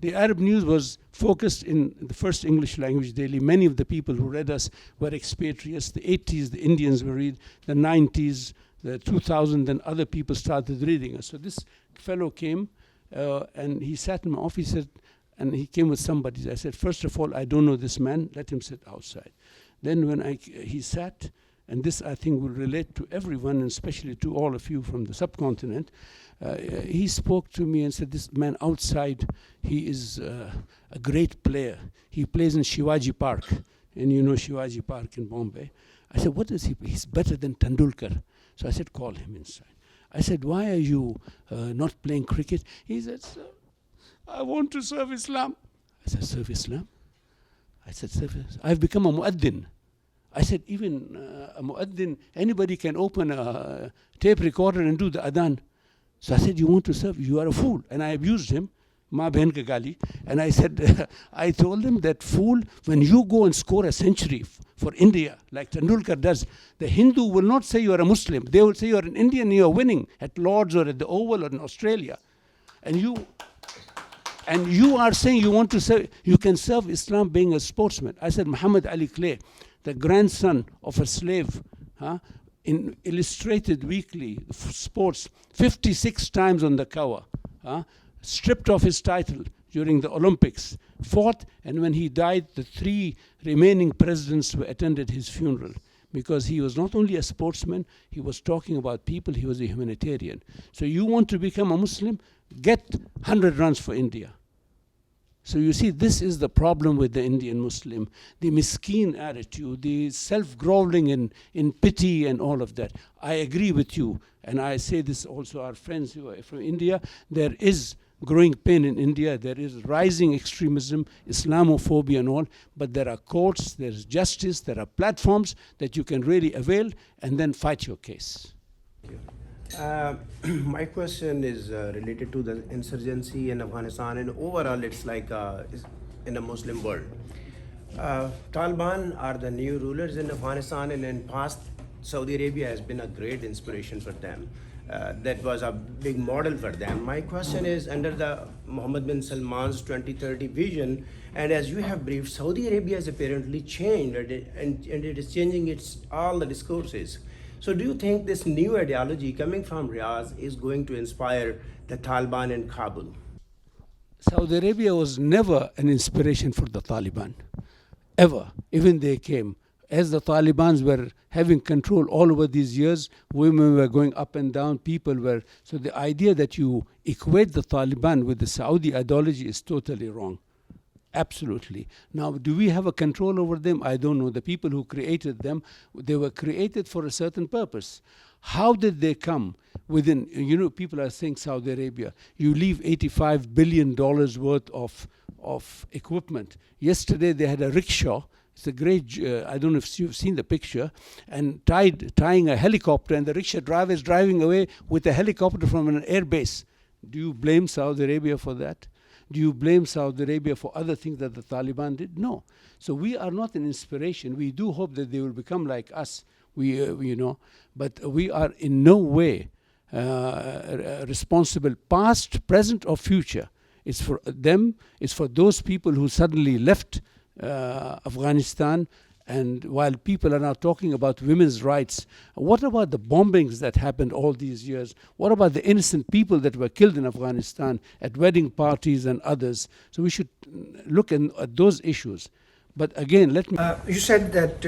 the Arab News was focused in the first English language daily. Many of the people who read us were expatriates. The 80s, the Indians were read, the 90s, the 2000, and other people started reading us. So this fellow came and he sat in my office and he came with somebody. I said, first of all, I don't know this man, let him sit outside. Then when he sat, and this I think will relate to everyone, and especially to all of you from the subcontinent, he spoke to me and said, this man outside, he is a great player. He plays in Shivaji Park, and you know Shivaji Park in Bombay. I said, what is he? He's better than Tendulkar. So I said, call him inside. I said, why are you not playing cricket? He said, sir, I want to serve Islam. I said, serve Islam? I said, serve Islam. I've become a muaddin. I said, even a muaddin, anybody can open a tape recorder and do the adhan. So I said, you want to serve? You are a fool. And I abused him. Ma behan ka gali. And I said, I told him that fool, when you go and score a century for India, like Tendulkar does, the Hindu will not say you are a Muslim. They will say you are an Indian, you are winning at Lord's or at the Oval or in Australia. And you are saying you want to serve, you can serve Islam being a sportsman. I said, Muhammad Ali Clay, the grandson of a slave, in Illustrated Weekly, sports, 56 times on the cover, stripped of his title during the Olympics, fought, and when he died, the 3 remaining presidents attended his funeral because he was not only a sportsman, he was talking about people, he was a humanitarian. So you want to become a Muslim, get 100 runs for India. So you see, this is the problem with the Indian Muslim, the miskeen attitude, the self-groveling in pity and all of that. I agree with you, and I say this also our friends who are from India, there is growing pain in India, there is rising extremism, Islamophobia and all, but there are courts, there is justice, there are platforms that you can really avail and then fight your case. My question is related to the insurgency in Afghanistan, and overall it's like in the Muslim world. Taliban are the new rulers in Afghanistan, and in past Saudi Arabia has been a great inspiration for them. That was a big model for them. My question is, under the Mohammed bin Salman's 2030 vision, and as you have briefed, Saudi Arabia has apparently changed, and it is changing all the discourses. So do you think this new ideology coming from Riyadh is going to inspire the Taliban in Kabul? Saudi Arabia was never an inspiration for the Taliban, ever. Even they came. As the Taliban were having control all over these years, women were going up and down, people were... So the idea that you equate the Taliban with the Saudi ideology is totally wrong. Absolutely. Now, do we have a control over them? I don't know. The people who created them, they were created for a certain purpose. How did they come within, people are saying Saudi Arabia, you leave $85 billion worth of equipment. Yesterday they had a rickshaw. It's a great, I don't know if you've seen the picture, and tying a helicopter, and the rickshaw driver is driving away with a helicopter from an air base. Do you blame Saudi Arabia for that? Do you blame Saudi Arabia for other things that the Taliban did? No. So we are not an inspiration. We do hope that they will become like us. But we are in no way responsible, past, present, or future. It's for them. It's for those people who suddenly left Afghanistan. And while people are now talking about women's rights, what about the bombings that happened all these years? What about the innocent people that were killed in Afghanistan at wedding parties and others? So we should look at those issues. But again, let me... You said that,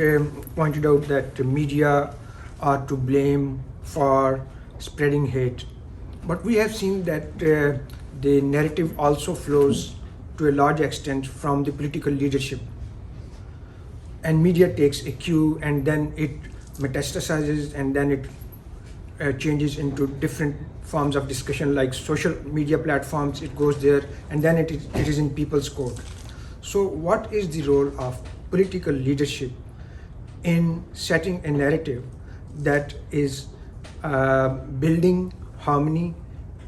pointed out that the media are to blame for spreading hate. But we have seen that the narrative also flows to a large extent from the political leadership. And media takes a cue and then it metastasizes and then it changes into different forms of discussion like social media platforms, it goes there and then it is in people's court. So what is the role of political leadership in setting a narrative that is building harmony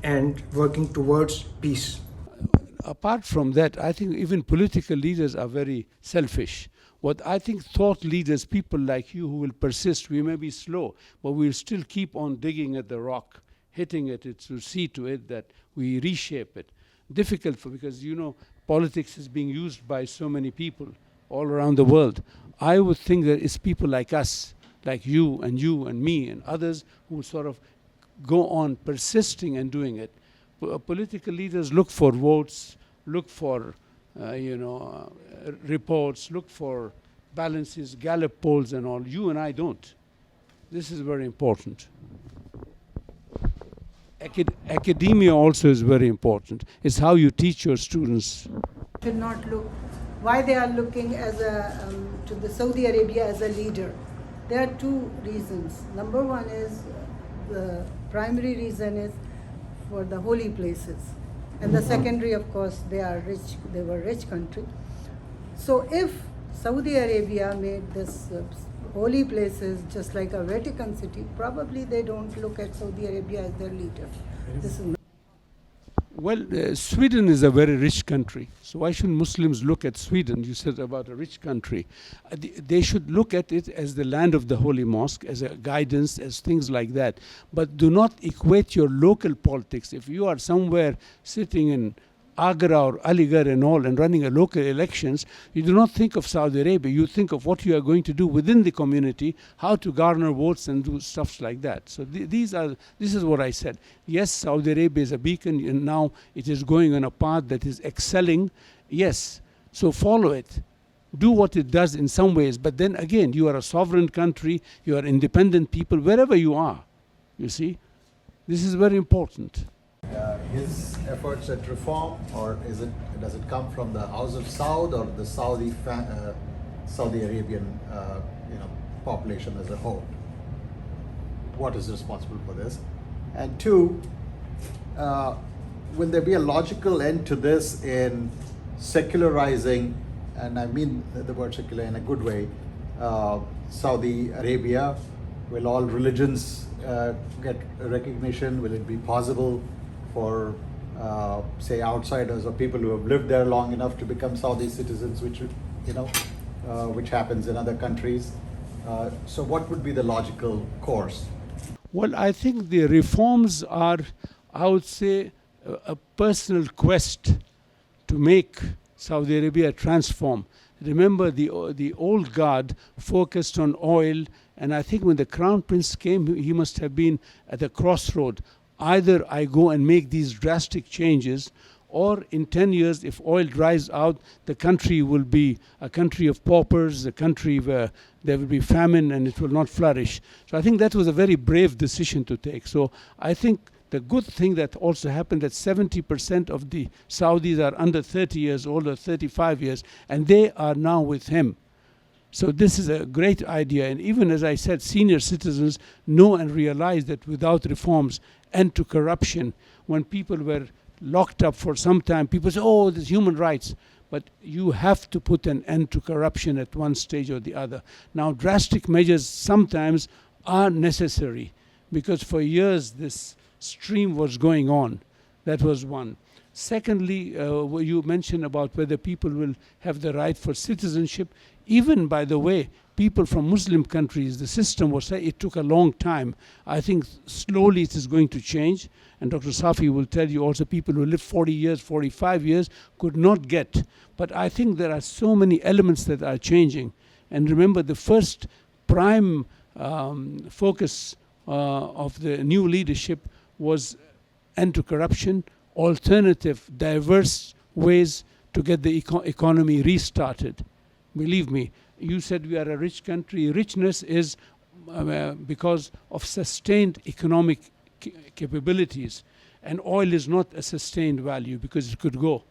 and working towards peace? Apart from that, I think even political leaders are very selfish. What I think thought leaders, people like you who will persist, we may be slow, but we'll still keep on digging at the rock, hitting at it to see to it that we reshape it. Difficult because, you know, politics is being used by so many people all around the world. I would think that it's people like us, like you and me and others who sort of go on persisting and doing it. Political leaders look for votes, look for reports, look for balances, Gallup polls and all. You and I don't. This is very important. Academia also is very important. It's how you teach your students. Should not look, why they are looking as to the Saudi Arabia as a leader. There are two reasons. Number one is, the primary reason is for the holy places. And the secondary, of course, they were a rich country. So if Saudi Arabia made this holy places just like a Vatican City, probably they don't look at Saudi Arabia as their leader. This is Well, Sweden is a very rich country. So why shouldn't Muslims look at Sweden? You said about a rich country. They should look at it as the land of the Holy Mosque, as a guidance, as things like that. But do not equate your local politics. If you are somewhere sitting in Agra or Aligarh and all and running a local elections, you do not think of Saudi Arabia. You think of what you are going to do within the community, how to garner votes and do stuff like that. So this is what I said. Yes, Saudi Arabia is a beacon and now it is going on a path that is excelling. Yes, so follow it. Do what it does in some ways. But then again, you are a sovereign country. You are independent people, wherever you are. You see, this is very important. His efforts at reform, or does it come from the House of Saud or the Saudi Arabian population as a whole? What is responsible for this? And two, will there be a logical end to this in secularizing, and I mean the word secular in a good way, Saudi Arabia? Will all religions get recognition? Will it be possible for, say, outsiders or people who have lived there long enough to become Saudi citizens, which happens in other countries? So what would be the logical course? Well, I think the reforms are, I would say, a personal quest to make Saudi Arabia transform. Remember, the old guard focused on oil, and I think when the Crown Prince came, he must have been at a crossroad. Either I go and make these drastic changes, or in 10 years, if oil dries out, the country will be a country of paupers, a country where there will be famine and it will not flourish. So I think that was a very brave decision to take. So I think the good thing that also happened, that 70% of the Saudis are under 30 years old or 35 years, and they are now with him. So this is a great idea. And even as I said, senior citizens know and realize that without reforms, end to corruption, when people were locked up for some time, people say, oh, there's human rights. But you have to put an end to corruption at one stage or the other. Now, drastic measures sometimes are necessary because for years this stream was going on. That was one. Secondly, you mentioned about whether people will have the right for citizenship. Even, by the way, people from Muslim countries, the system was, it took a long time. I think slowly it is going to change. And Dr. Safi will tell you also people who live 40 years, 45 years could not get. But I think there are so many elements that are changing. And remember, the first prime focus of the new leadership was end to corruption, alternative, diverse ways to get the economy restarted. Believe me, you said we are a rich country. Richness is because of sustained economic capabilities. And oil is not a sustained value because it could go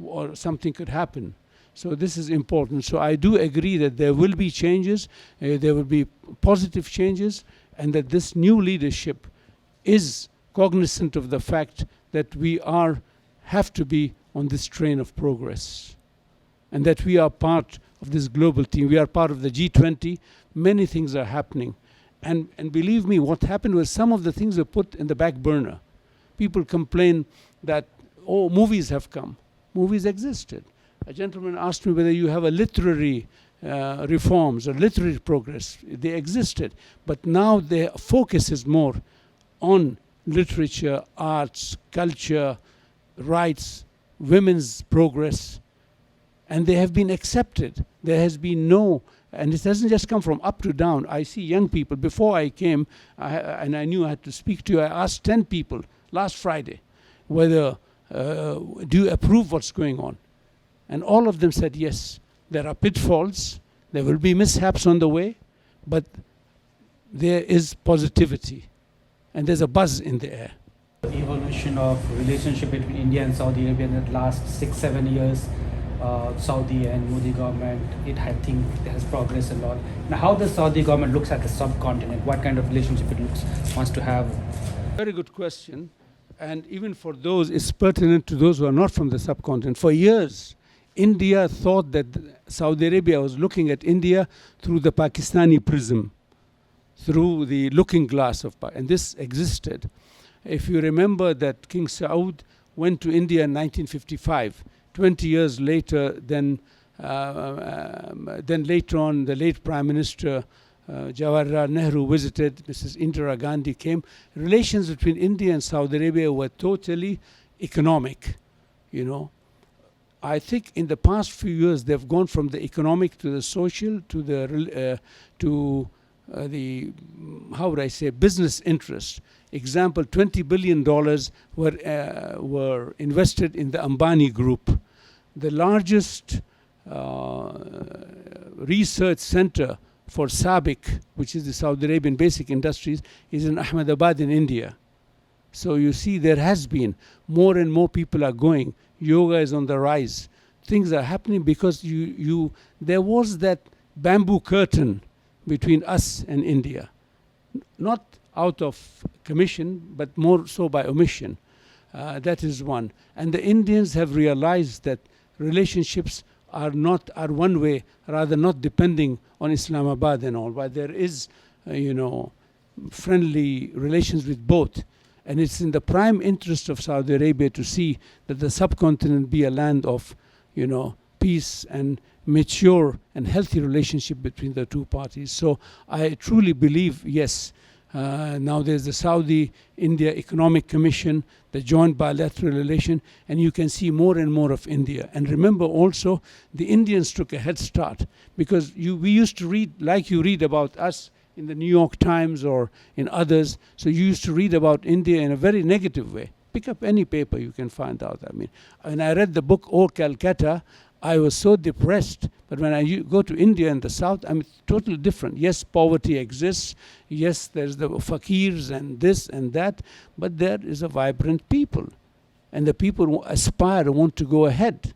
or something could happen. So this is important. So I do agree that there will be changes, there will be positive changes, and that this new leadership is cognizant of the fact that we have to be on this train of progress, and that we are part of this global team. We are part of the G20. Many things are happening. And believe me, what happened was some of the things were put in the back burner. People complain that, oh, movies have come. Movies existed. A gentleman asked me whether you have a literary reforms or literary progress. They existed. But now the focus is more on literature, arts, culture, rights, women's progress, and they have been accepted. There has been no, and it doesn't just come from up to down. I see young people. Before I came, and I knew I had to speak to you, I asked 10 people last Friday whether, do you approve what's going on? And all of them said yes. There are pitfalls, there will be mishaps on the way, but there is positivity, and there's a buzz in the air. The evolution of relationship between India and Saudi Arabia in the last 6-7 years, Saudi and Modi government, I think it has progressed a lot. Now, how the Saudi government looks at the subcontinent, what kind of relationship it wants to have? Very good question, and even for those, it's pertinent to those who are not from the subcontinent. For years, India thought that Saudi Arabia was looking at India through the Pakistani prism, through the looking glass of Pakistan, and this existed. If you remember that King Saud went to India in 1955, 20 years later, then later on, the late Prime Minister Jawaharlal Nehru visited, Mrs. Indira Gandhi came. Relations between India and Saudi Arabia were totally economic, you know. I think in the past few years, they've gone from the economic to the social to the how would I say, business interest. Example, $20 billion were invested in the Ambani Group. The largest research center for SABIC, which is the Saudi Arabian Basic Industries, is in Ahmedabad in India. So you see, there has been more and more people are going. Yoga is on the rise. Things are happening because there was that bamboo curtain between us and India, not out of commission, but more so by omission. That is one. And the Indians have realized that relationships are one way, rather not depending on Islamabad and all, but there is, friendly relations with both. And it's in the prime interest of Saudi Arabia to see that the subcontinent be a land of, peace and mature and healthy relationship between the two parties. So I truly believe, yes, now there's the Saudi-India Economic Commission, the joint bilateral relation, and you can see more and more of India. And remember also, the Indians took a head start because we used to read, like you read about us in the New York Times or in others. So you used to read about India in a very negative way. Pick up any paper, you can find out. I mean, when I read the book, Oh Calcutta, I was so depressed. But when I go to India and the South, I'm totally different. Yes, poverty exists. Yes, there's the fakirs and this and that. But there is a vibrant people. And the people who aspire want to go ahead.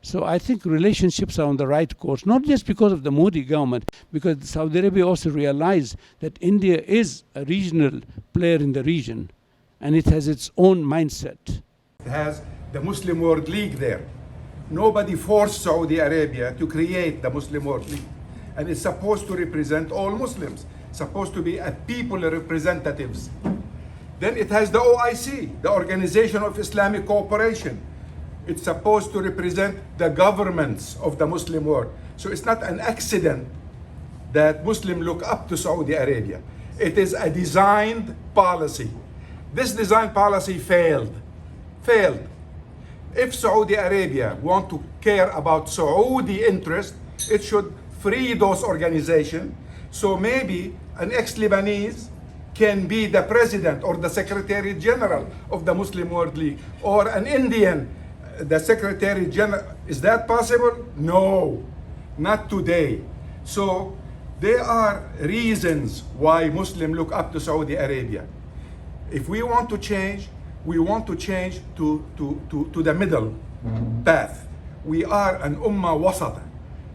So I think relationships are on the right course, not just because of the Modi government, because Saudi Arabia also realized that India is a regional player in the region, and it has its own mindset. It has the Muslim World League there. Nobody forced Saudi Arabia to create the Muslim World League. And it's supposed to represent all Muslims, supposed to be a people representatives. Then it has the OIC, the Organization of Islamic Cooperation. It's supposed to represent the governments of the Muslim world. So it's not an accident that Muslims look up to Saudi Arabia. It is a designed policy. This design policy failed. If Saudi Arabia want to care about Saudi interest, it should free those organizations. So maybe an ex-Lebanese can be the president or the Secretary General of the Muslim World League, or an Indian, the Secretary General. Is that possible? No, not today. So there are reasons why Muslims look up to Saudi Arabia. If we want to change, We want to change to the middle path. We are an ummah wasata.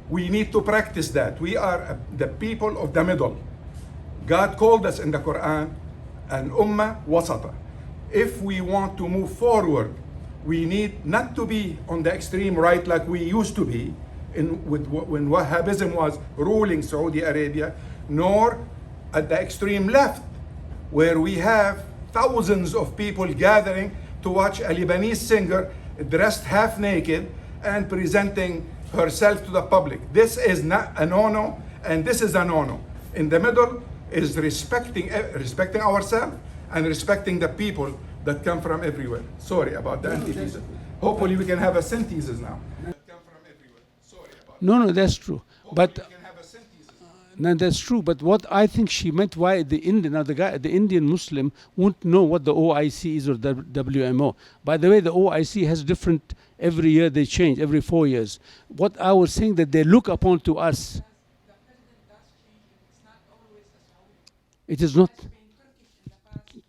We need to practice that. We are the people of the middle. God called us in the Quran an ummah wasata. If we want to move forward, we need not to be on the extreme right like we used to be when Wahhabism was ruling Saudi Arabia, nor at the extreme left, where we have thousands of people gathering to watch a Lebanese singer dressed half naked and presenting herself to the public. This is not a no-no, and this is a no-no. In the middle is respecting ourselves and respecting the people that come from everywhere. Sorry about the antithesis. Hopefully we can have a synthesis now. No, that's true. But no, that's true. But what I think she meant, why the Indian Muslim won't know what the OIC is or the WMO. By the way, the OIC has different, every year they change, every 4 years. What I was saying, that they look upon to us. It is not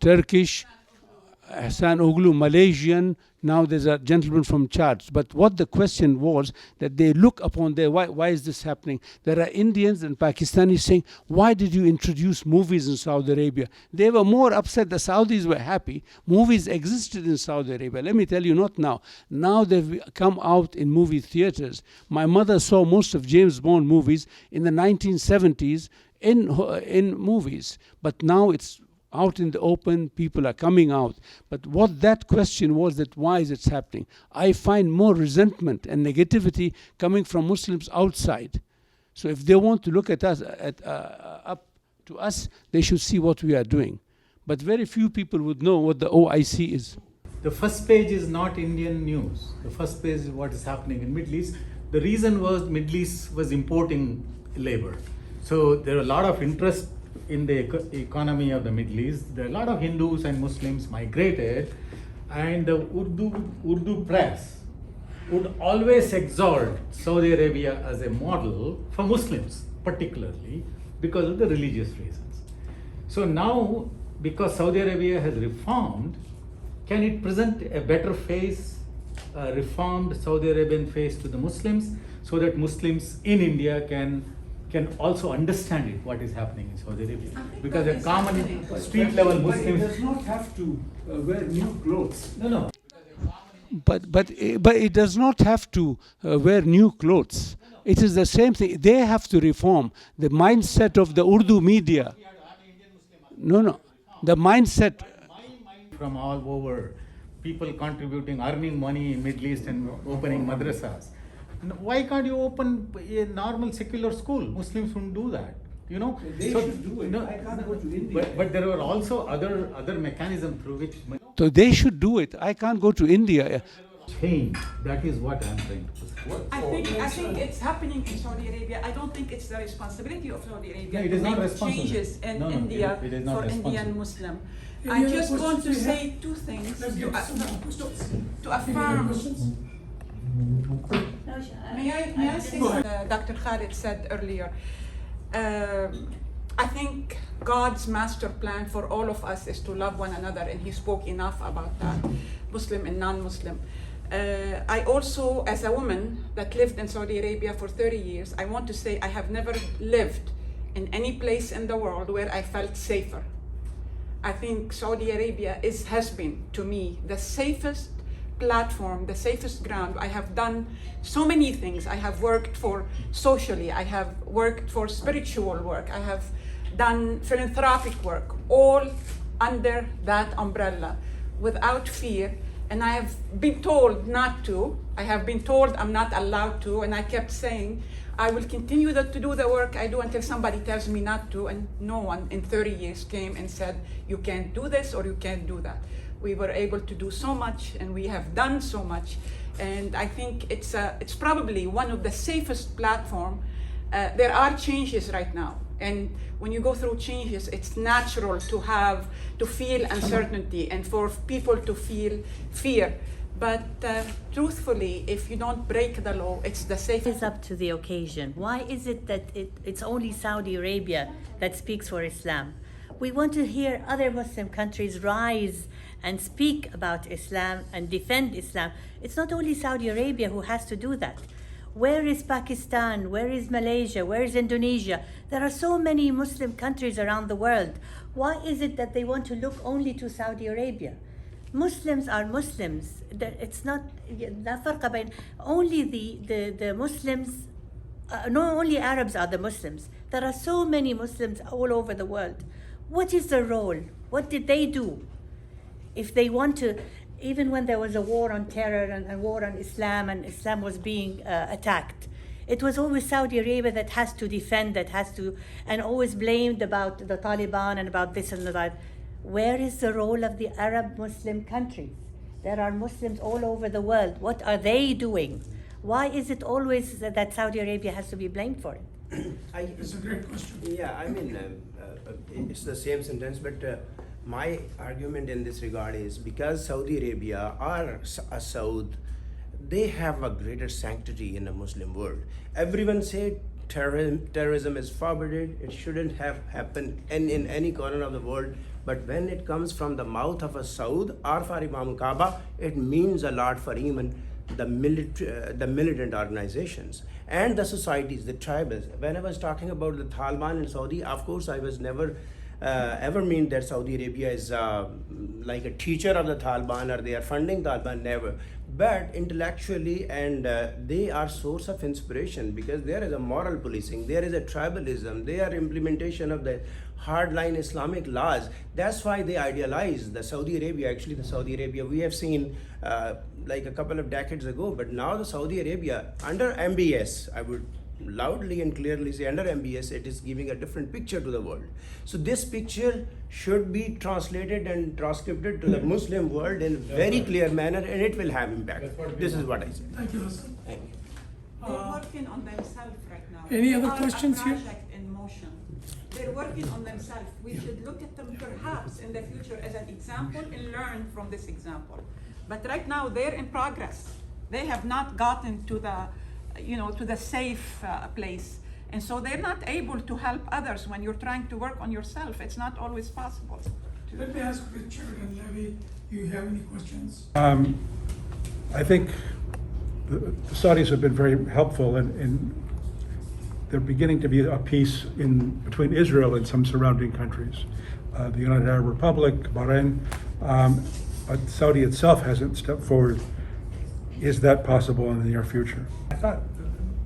Turkish, Hassan Oglu, Malaysian. Now there's a gentleman from Chad. But what the question was, that they look upon their, why is this happening? There are Indians and Pakistanis saying, why did you introduce movies in Saudi Arabia? They were more upset. The Saudis were happy. Movies existed in Saudi Arabia. Let me tell you, not now. Now they've come out in movie theaters. My mother saw most of James Bond movies in the 1970s in movies. But now it's out in the open, people are coming out. But what that question was, that why is it happening? I find more resentment and negativity coming from Muslims outside. So if they want to look at us, up to us, they should see what we are doing. But very few people would know what the OIC is. The first page is not Indian news. The first page is what is happening in Middle East. The reason was Middle East was importing labor. So there are a lot of interest in the economy of the Middle East. There are a lot of Hindus and Muslims migrated, and the Urdu press would always exalt Saudi Arabia as a model for Muslims, particularly because of the religious reasons. So now, because Saudi Arabia has reformed, can it present a better face, a reformed Saudi Arabian face to the Muslims, so that Muslims in India can also understand it, what is happening in Saudi Arabia? Because a common street level Muslim does not have to wear new clothes. No. But it does not have to wear new clothes. It is the same thing. They have to reform the mindset of the Urdu media. No. The mindset. From all over, people contributing, earning money in Middle East and opening madrasas. Why can't you open a normal secular school? Muslims wouldn't do that. You know, they should do it. I can't go to India. But there are also other mechanisms through which. So they should do it. I can't go to India. Change. That is what I'm trying to say. I think it's happening in Saudi Arabia. I don't think it's the responsibility of Saudi Arabia No, it to is not make responsible. changes in No, India it is not for responsible. Indian Muslim. I just want to say two things to affirm. May I say what Dr. Khaled said earlier? I think God's master plan for all of us is to love one another, and he spoke enough about that, Muslim and non-Muslim. I also, as a woman that lived in Saudi Arabia for 30 years, I want to say I have never lived in any place in the world where I felt safer. I think Saudi Arabia has been, to me, the safest platform, the safest ground. I have done so many things. I have worked for socially, I have worked for spiritual work, I have done philanthropic work, all under that umbrella, without fear. And I have been told not to. I have been told I'm not allowed to, and I kept saying, I will continue to do the work I do until somebody tells me not to, and no one in 30 years came and said, you can't do this or you can't do that. We were able to do so much, and we have done so much, and I think it's probably one of the safest platform. There are changes right now, and when you go through changes, it's natural to feel uncertainty and for people to feel fear. But truthfully, if you don't break the law, it's the safest. It's up to the occasion. Why is it that it's only Saudi Arabia that speaks for Islam? We want to hear other Muslim countries rise and speak about Islam and defend Islam, it's not only Saudi Arabia who has to do that. Where is Pakistan? Where is Malaysia? Where is Indonesia? There are so many Muslim countries around the world. Why is it that they want to look only to Saudi Arabia? Muslims are Muslims. It's not, only the Muslims, not only Arabs are the Muslims. There are so many Muslims all over the world. What is their role? What did they do? If they want to, even when there was a war on terror and war on Islam and Islam was being attacked, it was always Saudi Arabia that has to defend, and always blamed about the Taliban and about this and that. Where is the role of the Arab Muslim countries? There are Muslims all over the world. What are they doing? Why is it always that Saudi Arabia has to be blamed for it? It's a great question. Yeah, I mean, it's the same sentence, but my argument in this regard is because Saudi Arabia or Saud, they have a greater sanctity in the Muslim world. Everyone say terrorism is forbidden, it shouldn't have happened in any corner of the world. But when it comes from the mouth of a Saud or for Imam Kaaba, it means a lot for even the militant organizations and the societies, the tribes. When I was talking about the Taliban in Saudi, of course, I was never ever mean that Saudi Arabia is like a teacher of the Taliban or they are funding Taliban, never. But intellectually, and they are source of inspiration because there is a moral policing, there is a tribalism, they are implementation of the hardline Islamic laws. That's why they idealize the Saudi Arabia. Actually, the Saudi Arabia we have seen like a couple of decades ago, but now the Saudi Arabia under MBS, I would loudly and clearly say under MBS, it is giving a different picture to the world. So this picture should be translated and transcribed to the Muslim world in a very clear manner, and it will have impact. This is what I say. Thank you, Hassan. Thank you. They're working on themselves right now. Any other They are questions a here? project in motion. They're working on themselves. We should look at them perhaps in the future as an example and learn from this example. But right now they're in progress. They have not gotten to the, to the safe place. And so they're not able to help others when you're trying to work on yourself. It's not always possible. Let me ask Richard and Levy, do you have any questions? I think the Saudis have been very helpful in they're beginning to be a peace between Israel and some surrounding countries, the United Arab Republic, Bahrain, but Saudi itself hasn't stepped forward. Is that possible in the near future? I thought,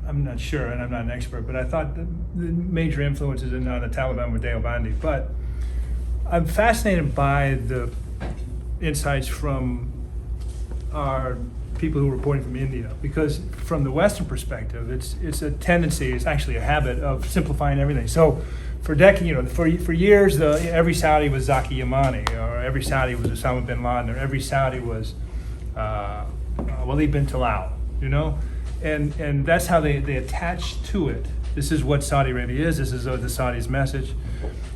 I'm not sure, and I'm not an expert, but I thought the major influences in the Taliban were Deobandi. But I'm fascinated by the insights from our people who are reporting from India, because from the Western perspective, it's a tendency, it's actually a habit of simplifying everything. So for decades, for years, every Saudi was Zaki Yamani, or every Saudi was Osama bin Laden, or every Saudi was Walid bin Talal, and that's how they attach to it. This is what Saudi Arabia is. This is the Saudis' message.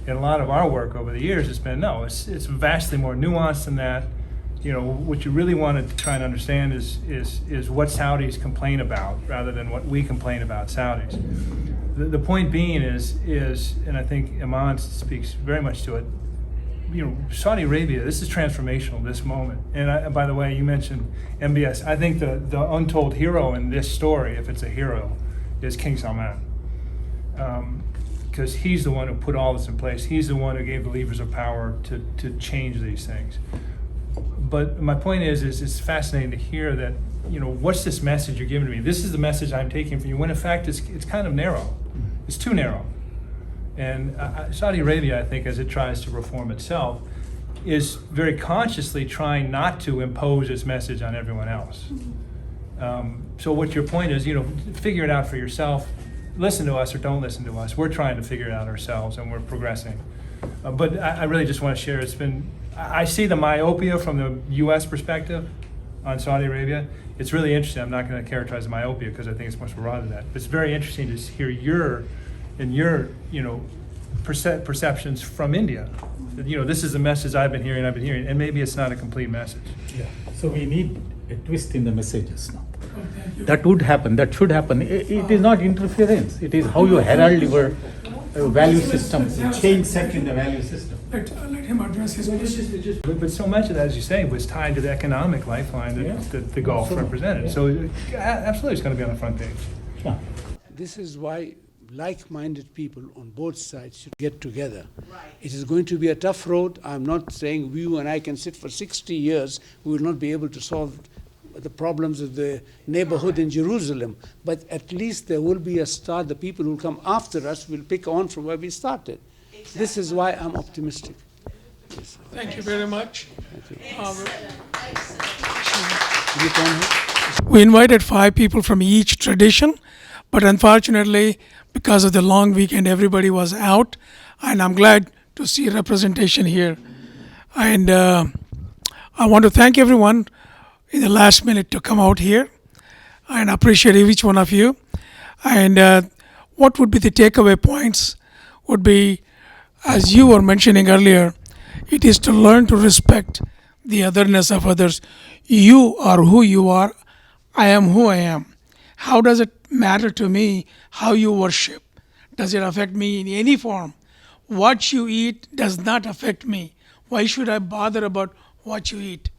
And a lot of our work over the years has been it's vastly more nuanced than that. What you really want to try and understand is what Saudis complain about rather than what we complain about Saudis. The point being is, and I think Iman speaks very much to it, Saudi Arabia, this is transformational, this moment. And by the way, you mentioned MBS. I think the untold hero in this story, if it's a hero, is King Salman. Because he's the one who put all this in place. He's the one who gave the levers of power to change these things. But my point is it's fascinating to hear that, what's this message you're giving to me? This is the message I'm taking from you, when in fact it's kind of narrow. It's too narrow. And Saudi Arabia, I think, as it tries to reform itself, is very consciously trying not to impose its message on everyone else. So what your point is, figure it out for yourself. Listen to us or don't listen to us. We're trying to figure it out ourselves, and we're progressing. But I really just want to share, I see the myopia from the U.S. perspective on Saudi Arabia. It's really interesting. I'm not going to characterize the myopia because I think it's much broader than that. But it's very interesting to hear your perceptions from India. This is the message I've been hearing, and maybe it's not a complete message. Yeah. So we need a twist in the messages now. That would happen. That should happen. It is not interference. It is how you herald value system, a change set in the value system. Let him address his question. But so much of that, as you say, was tied to the economic lifeline that the Gulf represented. So absolutely, it's going to be on the front page. This is why like-minded people on both sides should get together. It is going to be a tough road. I'm not saying you and I can sit for 60 years. We will not be able to solve the problems of the neighborhood in Jerusalem. But at least there will be a start. The people who will come after us will pick on from where we started. Exactly. This is why I'm optimistic. Yes. Thank you very much. Thank you. We invited 5 people from each tradition, but unfortunately, because of the long weekend, everybody was out, and I'm glad to see representation here. And I want to thank everyone in the last minute to come out here, and appreciate each one of you. And what would be the takeaway points would be, as you were mentioning earlier, it is to learn to respect the otherness of others. You are who you are. I am who I am. How does it matter to me how you worship? Does it affect me in any form? What you eat does not affect me. Why should I bother about what you eat?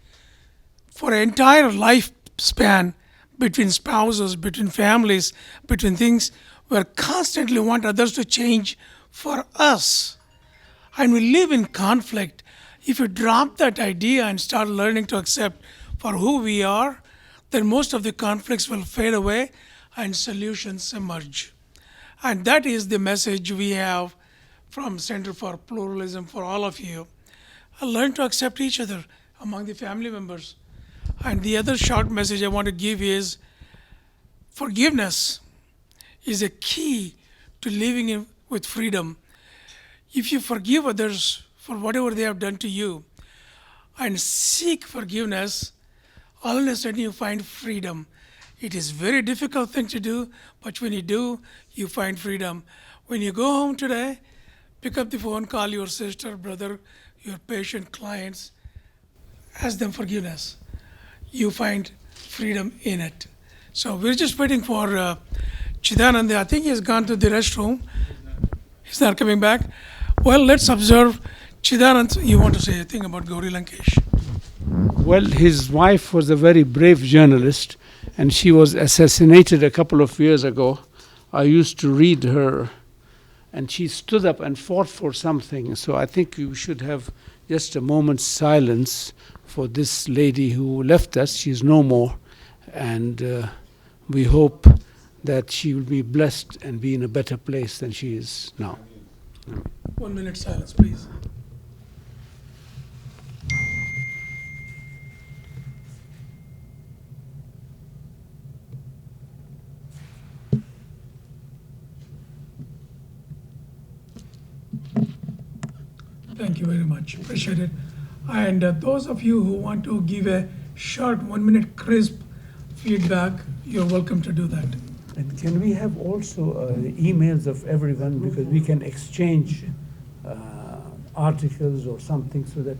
For an entire lifespan, between spouses, between families, between things, we constantly want others to change for us. And we live in conflict. If you drop that idea and start learning to accept for who we are, then most of the conflicts will fade away and solutions emerge. And that is the message we have from Center for Pluralism for all of you. Learn to accept each other among the family members. And the other short message I want to give is forgiveness is a key to living with freedom. If you forgive others for whatever they have done to you and seek forgiveness, all of a sudden you find freedom. It is a very difficult thing to do, but when you do, you find freedom. When you go home today, pick up the phone, call your sister, brother, your patient, clients, ask them forgiveness. You find freedom in it. So we're just waiting for Chidanand. I think he has gone to the restroom. He's not coming back. Well, let's observe. Chidanand, you want to say a thing about Gauri Lankesh? Well, his wife was a very brave journalist, and she was assassinated a couple of years ago. I used to read her, and she stood up and fought for something. So I think we should have just a moment's silence for this lady who left us. She's no more, and we hope that she will be blessed and be in a better place than she is now. 1 minute silence, please. Thank you very much. Appreciate it. And those of you who want to give a short 1 minute crisp feedback, you're welcome to do that. And can we have also emails of everyone, because we can exchange articles or something so that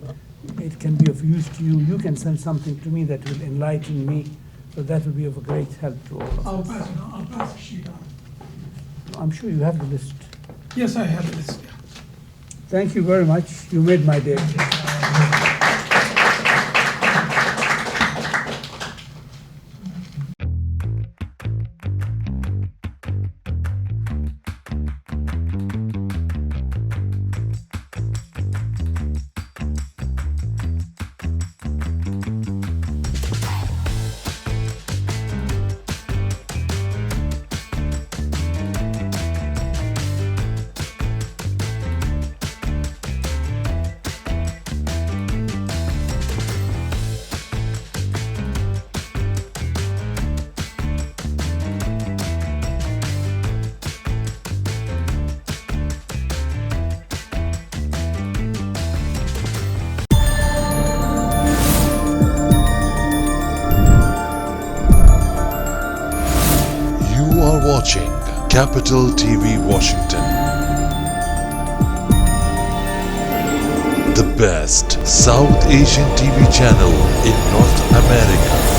it can be of use to you. You can send something to me that will enlighten me, so that will be of a great help to all of us. I'll pass the sheet on. I'm sure you have the list. Yes, I have the list. Yeah. Thank you very much. You made my day. Watching Capital TV Washington, the best South Asian TV channel in North America.